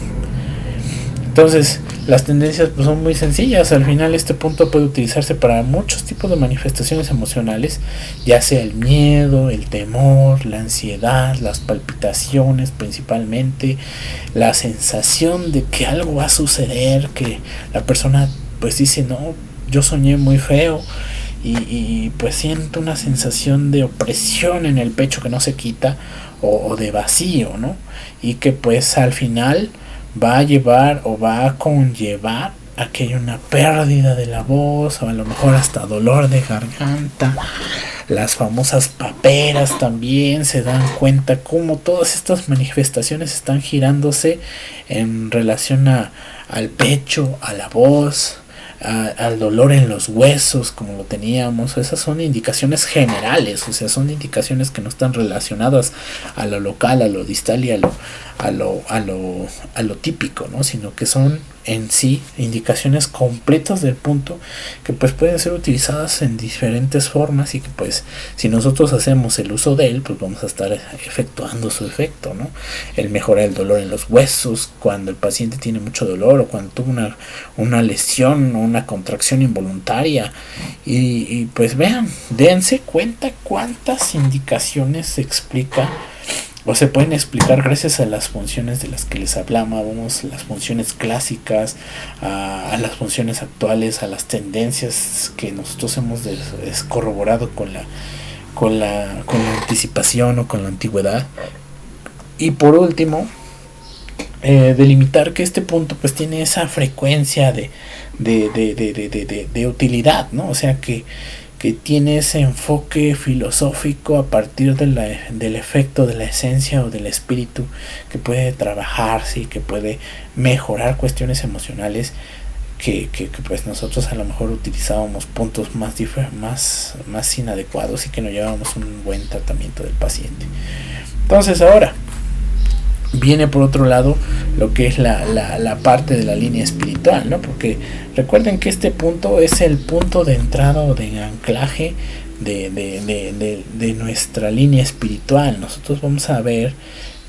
[SPEAKER 1] Entonces, las tendencias pues, son muy sencillas. Al final este punto puede utilizarse para muchos tipos de manifestaciones emocionales, ya sea el miedo, el temor, la ansiedad, las palpitaciones principalmente, la sensación de que algo va a suceder, que la persona pues dice, no, yo soñé muy feo, y pues siento una sensación de opresión en el pecho que no se quita, o de vacío, ¿no? Y que pues al final va a llevar o va a conllevar a que haya una pérdida de la voz, o a lo mejor hasta dolor de garganta. Las famosas paperas también se dan cuenta cómo todas estas manifestaciones están girándose en relación al pecho, a la voz, al dolor en los huesos, como lo teníamos. Esas son indicaciones generales, o sea, son indicaciones que no están relacionadas a lo local, a lo distal y a lo típico, ¿no? Sino que son en sí indicaciones completas del punto, que pues pueden ser utilizadas en diferentes formas, y que pues si nosotros hacemos el uso de él, pues vamos a estar efectuando su efecto, ¿no? El mejorar el dolor en los huesos cuando el paciente tiene mucho dolor, o cuando tuvo una lesión o una contracción involuntaria, y pues vean, dense cuenta cuántas indicaciones se explica o se pueden explicar gracias a las funciones de las que les hablábamos, las funciones clásicas, a las funciones actuales, a las tendencias que nosotros hemos corroborado con la anticipación o con la antigüedad. Y por último, delimitar que este punto pues tiene esa frecuencia de utilidad, ¿no? O sea que tiene ese enfoque filosófico a partir del efecto de la esencia o del espíritu, que puede trabajarse y que puede mejorar cuestiones emocionales que pues nosotros a lo mejor utilizábamos puntos más inadecuados, y que no llevábamos un buen tratamiento del paciente. Entonces ahora viene por otro lado lo que es la parte de la línea espiritual, ¿no? Porque recuerden que este punto es el punto de entrada o de anclaje de nuestra línea espiritual. Nosotros vamos a ver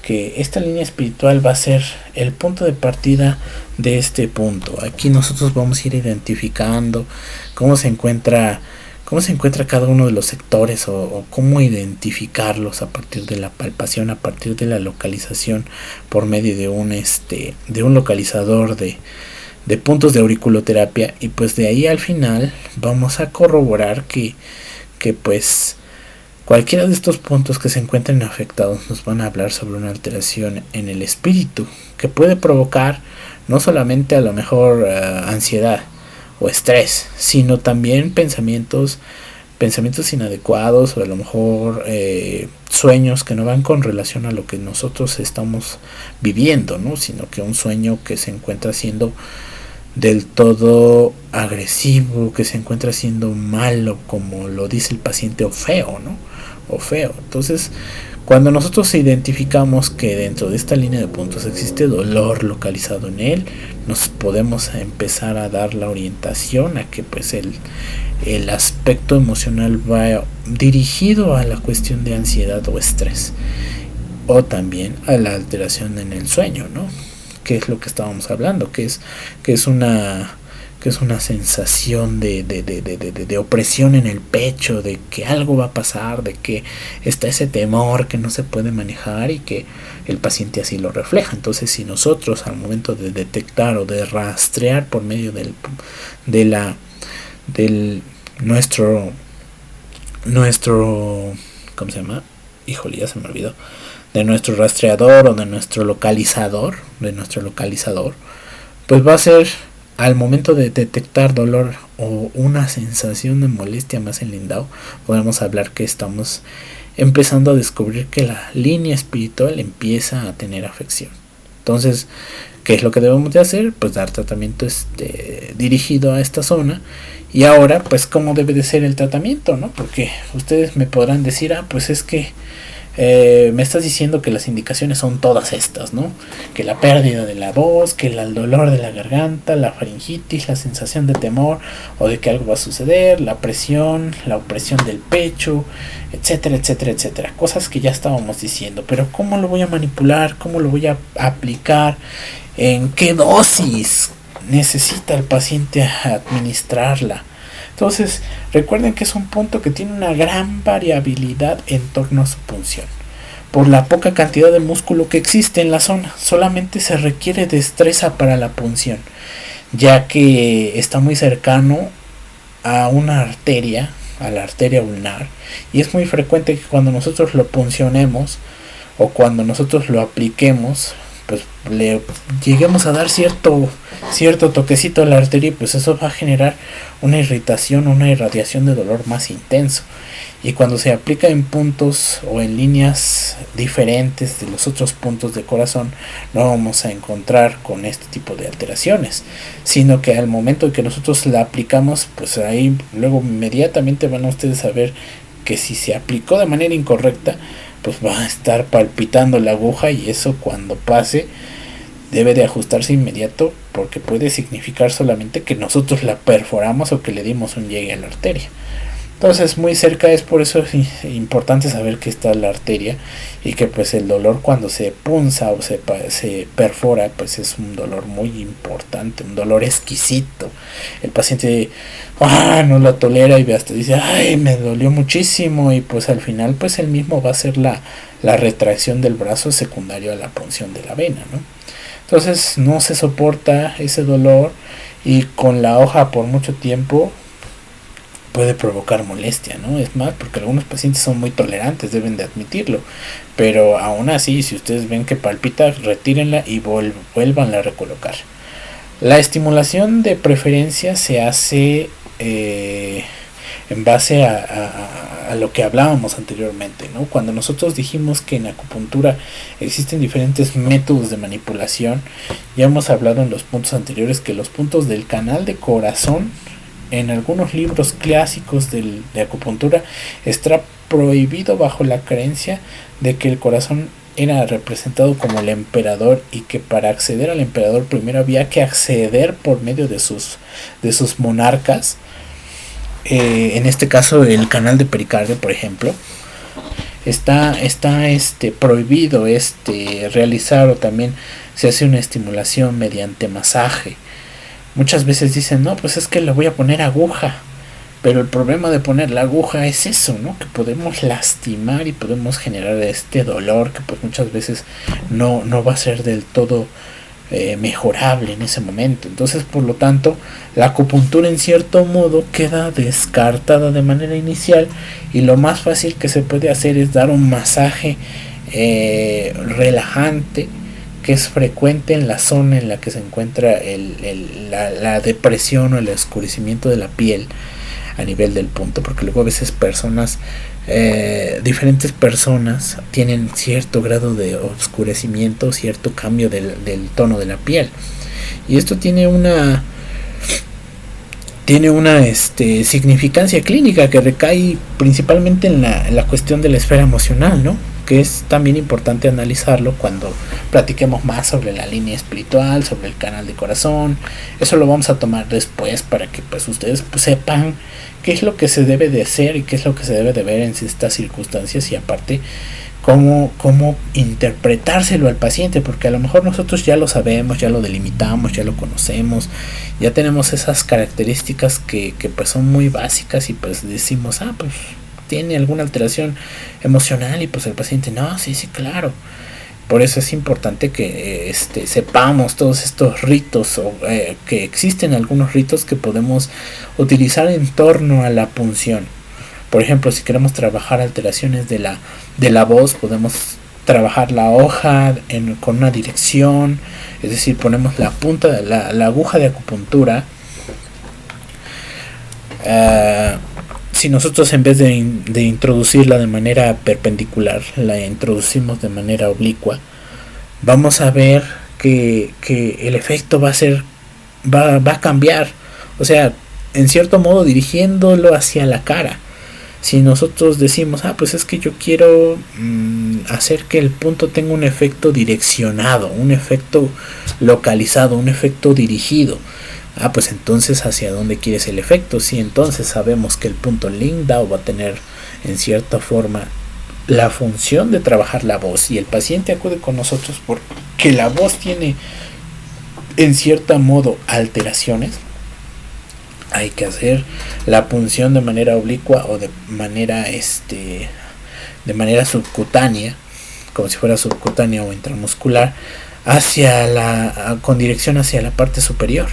[SPEAKER 1] que esta línea espiritual va a ser el punto de partida de este punto. Aquí nosotros vamos a ir identificando cómo se encuentra cada uno de los sectores, o cómo identificarlos a partir de la palpación, a partir de la localización por medio de un localizador de puntos de auriculoterapia. Y pues de ahí al final vamos a corroborar que pues cualquiera de estos puntos que se encuentren afectados nos van a hablar sobre una alteración en el espíritu, que puede provocar no solamente a lo mejor ansiedad o estrés, sino también pensamientos inadecuados, o a lo mejor sueños que no van con relación a lo que nosotros estamos viviendo, ¿no? Sino que un sueño que se encuentra siendo del todo agresivo, que se encuentra siendo malo, como lo dice el paciente, o feo, ¿no? O feo. Entonces, cuando nosotros identificamos que dentro de esta línea de puntos existe dolor localizado en él, nos podemos empezar a dar la orientación a que pues el aspecto emocional va dirigido a la cuestión de ansiedad o estrés, o también a la alteración en el sueño, ¿no? Que es lo que estábamos hablando, que es una sensación de opresión en el pecho, de que algo va a pasar, de que está ese temor que no se puede manejar, y que el paciente así lo refleja. Entonces, si nosotros al momento de detectar o de rastrear por medio nuestro ¿cómo se llama? Híjole, ya se me olvidó. De nuestro rastreador o de nuestro localizador, pues va a ser, al momento de detectar dolor o una sensación de molestia más en Lindau, podemos hablar que estamos empezando a descubrir que la línea espiritual empieza a tener afección. Entonces, ¿qué es lo que debemos de hacer? Pues dar tratamiento dirigido a esta zona. Y ahora, pues, ¿cómo debe de ser el tratamiento, no? Porque ustedes me podrán decir, pues es que me estás diciendo que las indicaciones son todas estas, ¿no? Que la pérdida de la voz, que el dolor de la garganta, la faringitis, la sensación de temor o de que algo va a suceder, la presión, la opresión del pecho, etcétera, etcétera, etcétera. Cosas que ya estábamos diciendo, pero ¿cómo lo voy a manipular? ¿Cómo lo voy a aplicar? ¿En qué dosis necesita el paciente administrarla? Entonces, recuerden que es un punto que tiene una gran variabilidad en torno a su punción. Por la poca cantidad de músculo que existe en la zona, solamente se requiere destreza para la punción, ya que está muy cercano a una arteria, a la arteria ulnar, y es muy frecuente que cuando nosotros lo puncionemos o cuando nosotros lo apliquemos, pues le lleguemos a dar cierto toquecito a la arteria, y pues eso va a generar una irritación, una irradiación de dolor más intenso. Y cuando se aplica en puntos o en líneas diferentes de los otros puntos de corazón, no vamos a encontrar con este tipo de alteraciones, sino que al momento en que nosotros la aplicamos, pues ahí luego inmediatamente van a ustedes a ver que si se aplicó de manera incorrecta, pues va a estar palpitando la aguja, y eso cuando pase debe de ajustarse inmediato, porque puede significar solamente que nosotros la perforamos o que le dimos un llegue a la arteria. Entonces muy cerca, es por eso es importante saber que está la arteria, y que pues el dolor cuando se punza o se perfora, pues es un dolor muy importante, un dolor exquisito. El paciente no lo tolera y hasta dice, ay, me dolió muchísimo, y pues al final pues él mismo va a hacer la retracción del brazo secundario a la punción de la vena, ¿no? Entonces no se soporta ese dolor, y con la hoja por mucho tiempo puede provocar molestia, ¿no? Es más, porque algunos pacientes son muy tolerantes, deben de admitirlo, pero aún así, si ustedes ven que palpita, retírenla y vuélvanla a recolocar. La estimulación de preferencia se hace en base a lo que hablábamos anteriormente, ¿no? Cuando nosotros dijimos que en acupuntura existen diferentes métodos de manipulación, ya hemos hablado en los puntos anteriores que los puntos del canal de corazón, en algunos libros clásicos de acupuntura, está prohibido bajo la creencia de que el corazón era representado como el emperador, y que para acceder al emperador primero había que acceder por medio de sus monarcas, en este caso el canal de pericardio, por ejemplo. Está prohibido realizar, o también se hace una estimulación mediante masaje. Muchas veces dicen, no, pues es que le voy a poner aguja, pero el problema de poner la aguja es eso, ¿no? Que podemos lastimar y podemos generar este dolor que pues muchas veces no va a ser del todo mejorable en ese momento. Entonces, por lo tanto, la acupuntura en cierto modo queda descartada de manera inicial, y lo más fácil que se puede hacer es dar un masaje relajante, que es frecuente en la zona en la que se encuentra la depresión o el oscurecimiento de la piel a nivel del punto, porque luego a veces diferentes personas tienen cierto grado de oscurecimiento, cierto cambio del tono de la piel, y esto tiene una significancia clínica que recae principalmente en la cuestión de la esfera emocional, ¿no? Que es también importante analizarlo cuando platiquemos más sobre la línea espiritual, sobre el canal de corazón. Eso lo vamos a tomar después, para que pues ustedes pues sepan qué es lo que se debe de hacer y qué es lo que se debe de ver en estas circunstancias, y aparte cómo interpretárselo al paciente, porque a lo mejor nosotros ya lo sabemos, ya lo delimitamos, ya lo conocemos, ya tenemos esas características que pues son muy básicas, y pues decimos, pues tiene alguna alteración emocional, y pues el paciente, no, sí, claro. Por eso es importante que sepamos todos estos ritos, o que existen algunos ritos que podemos utilizar en torno a la punción. Por ejemplo, si queremos trabajar alteraciones de la voz, podemos trabajar la hoja con una dirección, es decir, ponemos la punta de la aguja de acupuntura. Si nosotros, en vez de introducirla de manera perpendicular, la introducimos de manera oblicua, vamos a ver que el efecto va a cambiar. O sea, en cierto modo dirigiéndolo hacia la cara. Si nosotros decimos, pues es que yo quiero hacer que el punto tenga un efecto direccionado, un efecto localizado, un efecto dirigido, pues entonces hacia dónde quieres el efecto. Si entonces sabemos que el punto LingDAO va a tener en cierta forma la función de trabajar la voz, y el paciente acude con nosotros porque la voz tiene en cierto modo alteraciones, hay que hacer la punción de manera oblicua o de manera subcutánea, como si fuera subcutánea o intramuscular, con dirección hacia la parte superior.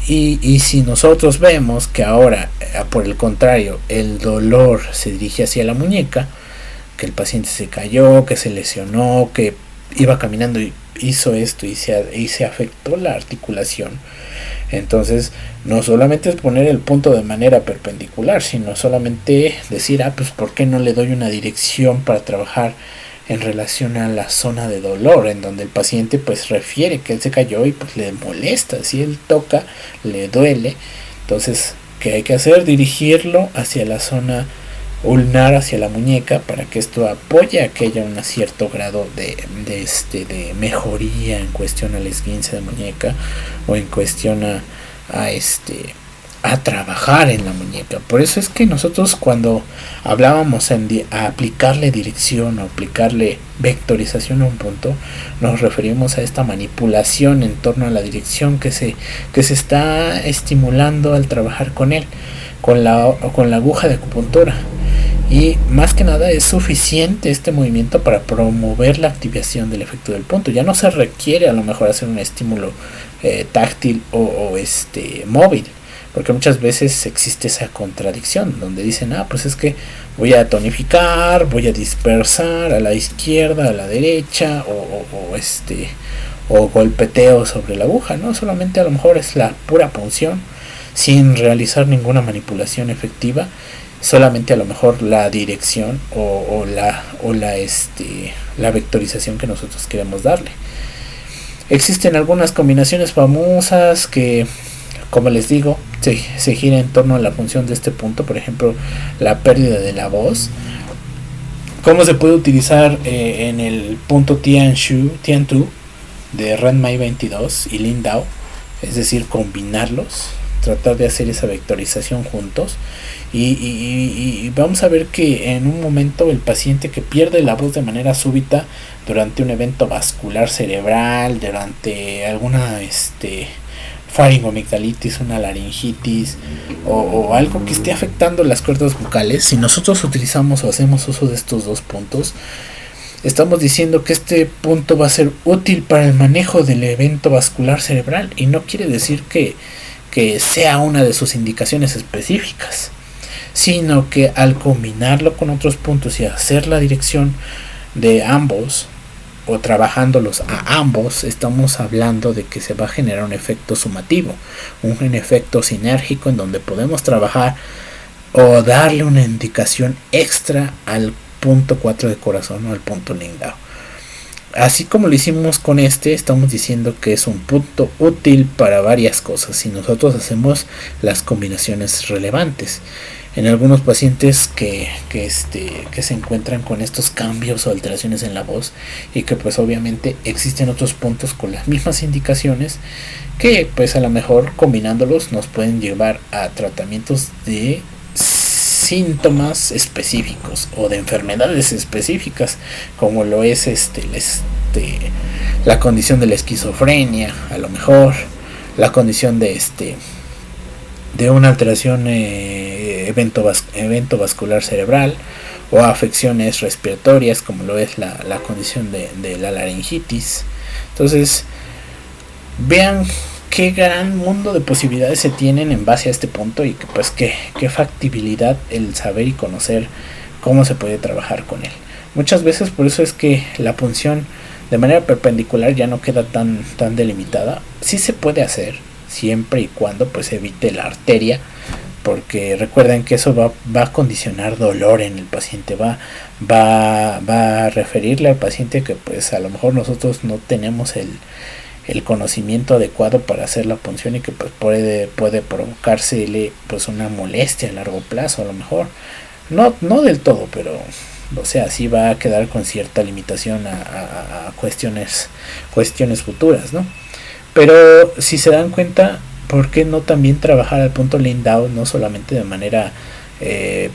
[SPEAKER 1] Y si nosotros vemos que ahora, por el contrario, el dolor se dirige hacia la muñeca, que el paciente se cayó, que se lesionó, que iba caminando y hizo esto y se afectó la articulación, entonces no solamente es poner el punto de manera perpendicular, sino solamente decir, pues ¿por qué no le doy una dirección para trabajar en relación a la zona de dolor, en donde el paciente pues refiere que él se cayó y pues le molesta, si él toca le duele? Entonces, ¿qué hay que hacer? Dirigirlo hacia la zona ulnar, hacia la muñeca, para que esto apoye a que haya un cierto grado de mejoría en cuestión al esguince de muñeca, o en cuestión a trabajar en la muñeca. Por eso es que nosotros, cuando hablábamos a aplicarle dirección o aplicarle vectorización a un punto, nos referimos a esta manipulación en torno a la dirección que se está estimulando al trabajar con él, con la aguja de acupuntura. Y más que nada es suficiente este movimiento para promover la activación del efecto del punto. Ya no se requiere a lo mejor hacer un estímulo táctil o móvil, porque muchas veces existe esa contradicción donde dicen, pues es que voy a tonificar, voy a dispersar a la izquierda, a la derecha, o golpeteo sobre la aguja, ¿no? Solamente a lo mejor es la pura punción sin realizar ninguna manipulación efectiva, solamente a lo mejor la dirección o la vectorización que nosotros queremos darle. Existen algunas combinaciones famosas que, como les digo, se gira en torno a la función de este punto. Por ejemplo, la pérdida de la voz. ¿Cómo se puede utilizar en el punto Tian-Tu de Renmai 22 y LingDAO? Es decir, combinarlos, tratar de hacer esa vectorización juntos. Y vamos a ver que en un momento el paciente que pierde la voz de manera súbita durante un evento vascular cerebral, durante alguna faringomigdalitis, una laringitis o algo que esté afectando las cuerdas vocales, si nosotros utilizamos o hacemos uso de estos dos puntos, estamos diciendo que este punto va a ser útil para el manejo del evento vascular cerebral, y no quiere decir que sea una de sus indicaciones específicas, sino que al combinarlo con otros puntos y hacer la dirección de ambos o trabajándolos a ambos, estamos hablando de que se va a generar un efecto sumativo, un efecto sinérgico en donde podemos trabajar o darle una indicación extra al punto 4 de corazón o al punto LingDAO. Así como lo hicimos con estamos diciendo que es un punto útil para varias cosas si nosotros hacemos las combinaciones relevantes. En algunos pacientes que se encuentran con estos cambios o alteraciones en la voz, y que pues obviamente existen otros puntos con las mismas indicaciones, que pues a lo mejor combinándolos nos pueden llevar a tratamientos de síntomas específicos o de enfermedades específicas, como lo es la condición de la esquizofrenia, a lo mejor la condición de una alteración evento vascular cerebral, o afecciones respiratorias, como lo es la condición de la laringitis. Entonces, vean qué gran mundo de posibilidades se tienen en base a este punto, y que pues qué factibilidad el saber y conocer cómo se puede trabajar con él. Muchas veces por eso es que la punción de manera perpendicular ya no queda tan delimitada. Sí se puede hacer, siempre y cuando pues evite la arteria, porque recuerden que eso va a condicionar dolor en el paciente, va a referirle al paciente que pues a lo mejor nosotros no tenemos el conocimiento adecuado para hacer la punción y que pues puede provocársele pues una molestia a largo plazo a lo mejor. No del todo, pero o sea, sí va a quedar con cierta limitación a cuestiones futuras, ¿no? Pero si se dan cuenta, ¿por qué no también trabajar al punto Lindau, no solamente de manera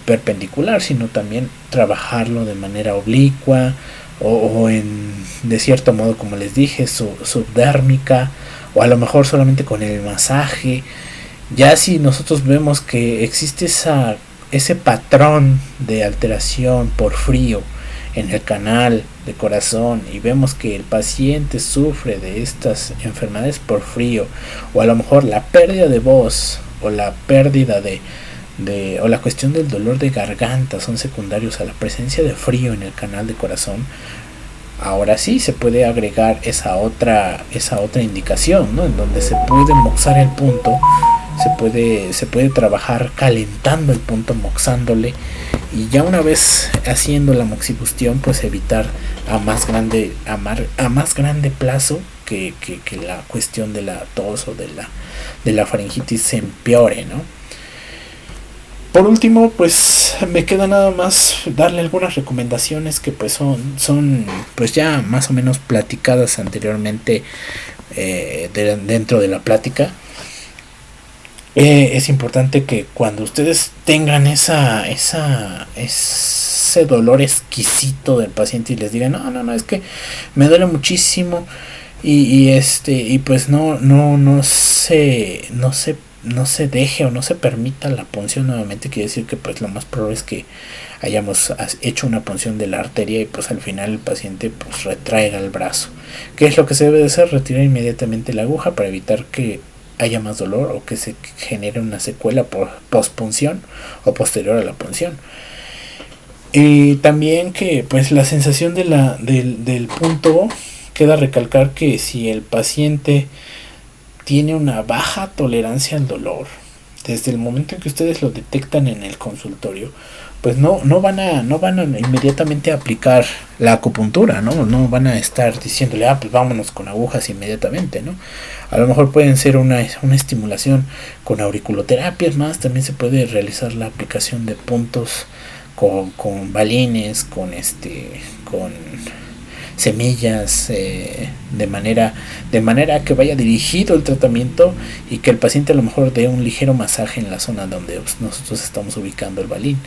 [SPEAKER 1] perpendicular, sino también trabajarlo de manera oblicua o de cierto modo, como les dije, subdérmica, o a lo mejor solamente con el masaje? Ya si nosotros vemos que existe ese patrón de alteración por frío en el canal de corazón y vemos que el paciente sufre de estas enfermedades por frío, o a lo mejor la pérdida de voz o la pérdida o la cuestión del dolor de garganta son secundarios a la presencia de frío en el canal de corazón, ahora sí se puede agregar esa otra indicación, ¿no? En donde se puede moxar el punto, se puede trabajar calentando el punto, moxándole, y ya una vez haciendo la moxibustión, pues evitar a más grande plazo que la cuestión de la tos o de la faringitis se empeore, ¿no? Por último, pues me queda nada más darle algunas recomendaciones que pues son pues ya más o menos platicadas anteriormente dentro de la plática. Es importante que cuando ustedes tengan ese dolor exquisito del paciente y les digan no, es que me duele muchísimo y pues no se deje o no se permita la punción nuevamente, quiere decir que pues lo más probable es que hayamos hecho una punción de la arteria y pues al final el paciente pues retraiga el brazo. ¿Qué es lo que se debe de hacer? Retirar inmediatamente la aguja para evitar que haya más dolor o que se genere una secuela por pospunción o posterior a la punción. Y también que pues la sensación del punto, queda recalcar que si el paciente tiene una baja tolerancia al dolor, desde el momento en que ustedes lo detectan en el consultorio, pues no van a inmediatamente aplicar la acupuntura, no van a estar diciéndole pues vámonos con agujas inmediatamente, ¿no? A lo mejor pueden ser una estimulación con auriculoterapias más. También se puede realizar la aplicación de puntos con balines, con semillas, de manera que vaya dirigido el tratamiento y que el paciente a lo mejor dé un ligero masaje en la zona donde nosotros estamos ubicando el balín,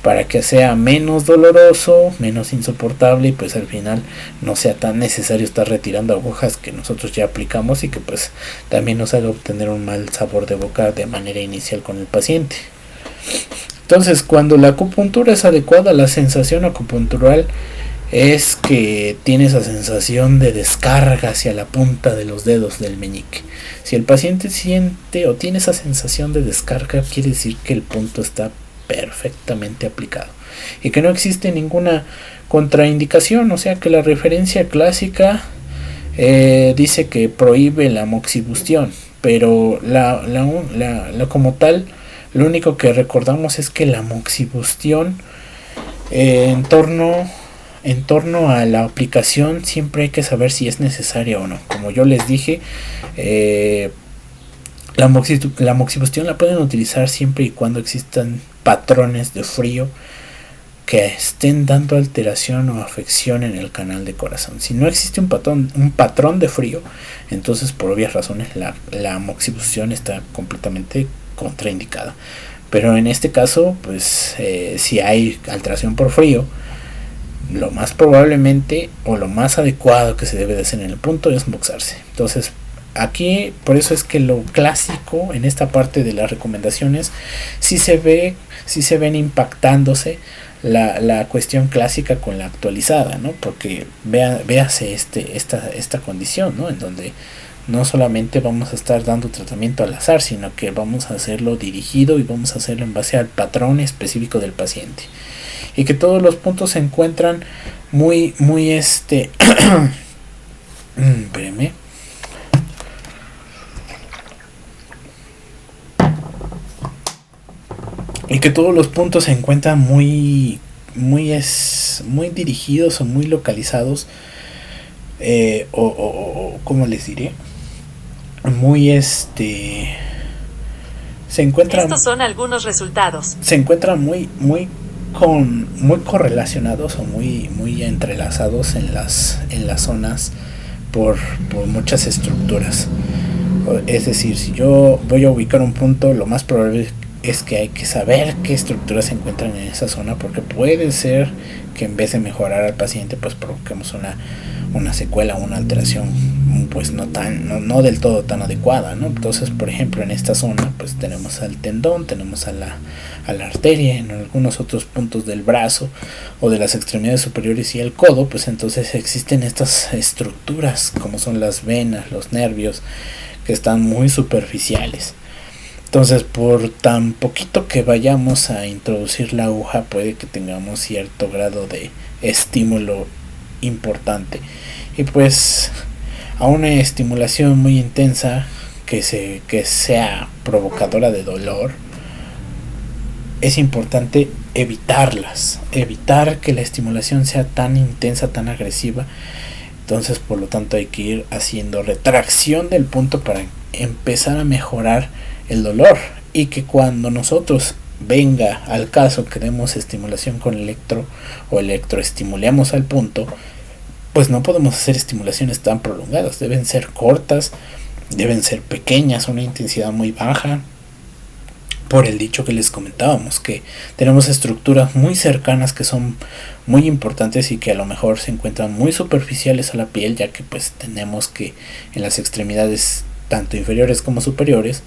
[SPEAKER 1] para que sea menos doloroso, menos insoportable y pues al final no sea tan necesario estar retirando agujas que nosotros ya aplicamos y que pues también nos haga obtener un mal sabor de boca de manera inicial con el paciente. Entonces, cuando la acupuntura es adecuada, la sensación acupuntural es que tiene esa sensación de descarga hacia la punta de los dedos del meñique. Si el paciente siente o tiene esa sensación de descarga, quiere decir que el punto está perfectamente aplicado y que no existe ninguna contraindicación, o sea que la referencia clásica dice que prohíbe la moxibustión, pero la como tal, lo único que recordamos es que la moxibustión en torno a la aplicación siempre hay que saber si es necesaria o no. Como yo les dije, la moxibustión la pueden utilizar siempre y cuando existan patrones de frío que estén dando alteración o afección en el canal de corazón. Si no existe un patrón de frío, entonces por obvias razones la moxibustión está completamente contraindicada. Pero en este caso, pues si hay alteración por frío, lo más probablemente o lo más adecuado que se debe de hacer en el punto es moxarse. Entonces aquí por eso es que lo clásico en esta parte de las recomendaciones sí se ven impactándose la cuestión clásica con la actualizada, ¿no? Porque véase esta condición, ¿no? En donde no solamente vamos a estar dando tratamiento al azar, sino que vamos a hacerlo dirigido y vamos a hacerlo en base al patrón específico del paciente. Y que todos los puntos se encuentran muy espérenme. Y que todos los puntos se encuentran muy dirigidos o muy localizados, o ¿cómo les diré? muy se encuentra,
[SPEAKER 2] Estos son algunos resultados.
[SPEAKER 1] se encuentran muy correlacionados o muy entrelazados en las zonas por muchas estructuras. Es decir, si yo voy a ubicar un punto, lo más probable es que hay que saber qué estructuras se encuentran en esa zona, porque puede ser que en vez de mejorar al paciente pues provoquemos una secuela, una alteración pues no del todo tan adecuada, ¿no? Entonces, por ejemplo, en esta zona pues tenemos al tendón, tenemos a la arteria, en algunos otros puntos del brazo o de las extremidades superiores y el codo, pues entonces existen estas estructuras como son las venas, los nervios, que están muy superficiales. Entonces, por tan poquito que vayamos a introducir la aguja, puede que tengamos cierto grado de estímulo importante. Y pues a una estimulación muy intensa que sea provocadora de dolor, es importante evitar que la estimulación sea tan intensa, tan agresiva. Entonces, por lo tanto, hay que ir haciendo retracción del punto para empezar a mejorar el dolor, y que cuando nosotros venga al caso que demos estimulación con electro o electroestimulemos al punto, pues no podemos hacer estimulaciones tan prolongadas, deben ser cortas, deben ser pequeñas, una intensidad muy baja, por el dicho que les comentábamos, que tenemos estructuras muy cercanas que son muy importantes y que a lo mejor se encuentran muy superficiales a la piel, ya que pues tenemos que en las extremidades tanto inferiores como superiores,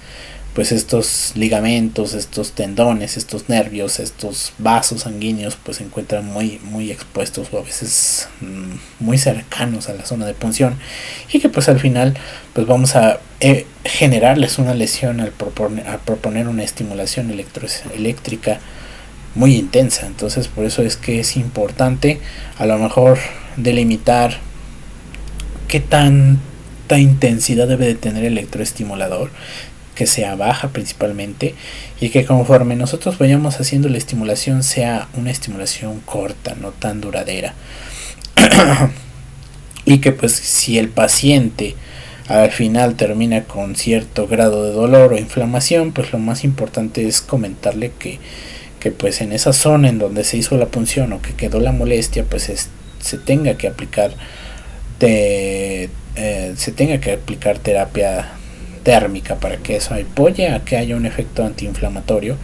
[SPEAKER 1] pues estos ligamentos, estos tendones, estos nervios, estos vasos sanguíneos pues se encuentran muy expuestos o a veces muy cercanos a la zona de punción, y que pues al final pues vamos a generarles una lesión al proponer una estimulación eléctrica muy intensa. Entonces, por eso es que es importante a lo mejor delimitar qué tanta intensidad debe de tener el electroestimulador, que sea baja principalmente, y que conforme nosotros vayamos haciendo la estimulación sea una estimulación corta, no tan duradera. Y que pues si el paciente al final termina con cierto grado de dolor o inflamación, pues lo más importante es comentarle que pues en esa zona en donde se hizo la punción o que quedó la molestia, pues se tenga que aplicar terapia térmica para que eso apoye a que haya un efecto antiinflamatorio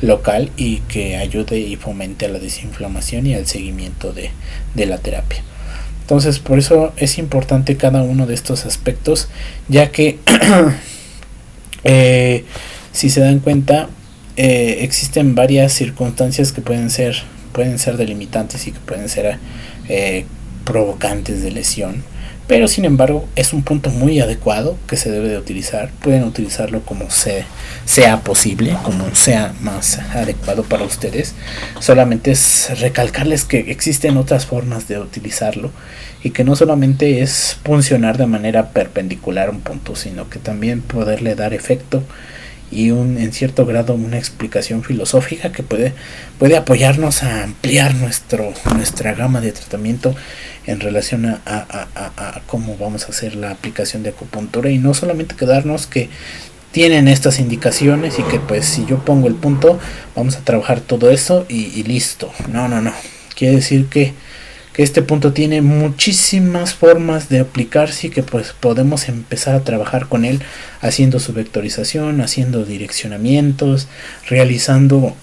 [SPEAKER 1] local y que ayude y fomente a la desinflamación y al seguimiento de la terapia. Entonces, por eso es importante cada uno de estos aspectos, ya que si se dan cuenta, existen varias circunstancias que pueden ser delimitantes y que pueden ser provocantes de lesión, pero sin embargo es un punto muy adecuado que se debe de utilizar. Pueden utilizarlo como sea posible, como sea más adecuado para ustedes. Solamente es recalcarles que existen otras formas de utilizarlo y que no solamente es funcionar de manera perpendicular a un punto, sino que también poderle dar efecto y en cierto grado una explicación filosófica que puede apoyarnos a ampliar nuestra gama de tratamiento en relación a cómo vamos a hacer la aplicación de acupuntura, y no solamente quedarnos que tienen estas indicaciones y que pues si yo pongo el punto vamos a trabajar todo eso y listo. No, quiere decir que este punto tiene muchísimas formas de aplicarse y que pues podemos empezar a trabajar con él haciendo su vectorización, haciendo direccionamientos, realizando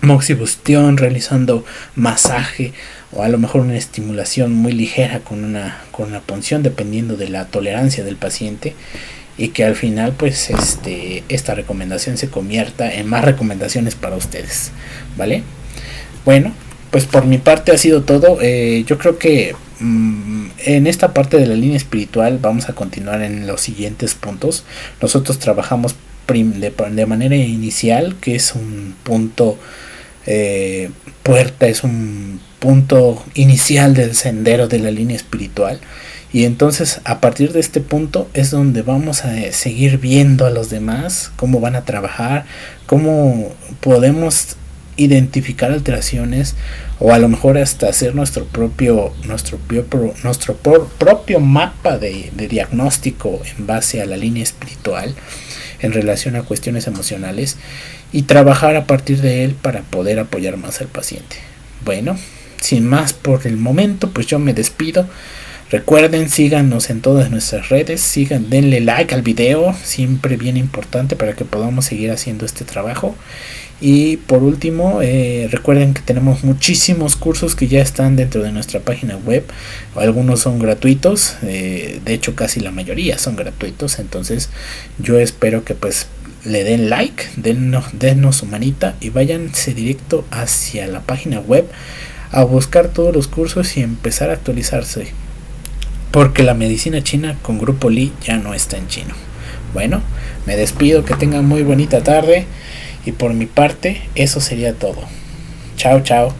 [SPEAKER 1] moxibustión, realizando masaje o a lo mejor una estimulación muy ligera con una punción dependiendo de la tolerancia del paciente, y que al final pues esta recomendación se convierta en más recomendaciones para ustedes, ¿vale? Bueno, pues por mi parte ha sido todo. Yo creo que en esta parte de la línea espiritual vamos a continuar en los siguientes puntos. Nosotros trabajamos de manera inicial, que es un punto puerta, es un punto inicial del sendero de la línea espiritual, y entonces a partir de este punto es donde vamos a seguir viendo a los demás cómo van a trabajar, cómo podemos identificar alteraciones o a lo mejor hasta hacer nuestro propio mapa de diagnóstico en base a la línea espiritual en relación a cuestiones emocionales y trabajar a partir de él para poder apoyar más al paciente. Bueno, sin más por el momento, pues yo me despido. Recuerden, síganos en todas nuestras redes, denle like al video, siempre bien importante para que podamos seguir haciendo este trabajo. Y por último, recuerden que tenemos muchísimos cursos que ya están dentro de nuestra página web. Algunos son gratuitos, de hecho casi la mayoría son gratuitos. Entonces yo espero que pues le den like, dennos su manita y váyanse directo hacia la página web a buscar todos los cursos y empezar a actualizarse. Porque la medicina china con Grupo Li ya no está en chino. Bueno, me despido, que tengan muy bonita tarde. Y por mi parte, eso sería todo. Chao, chao.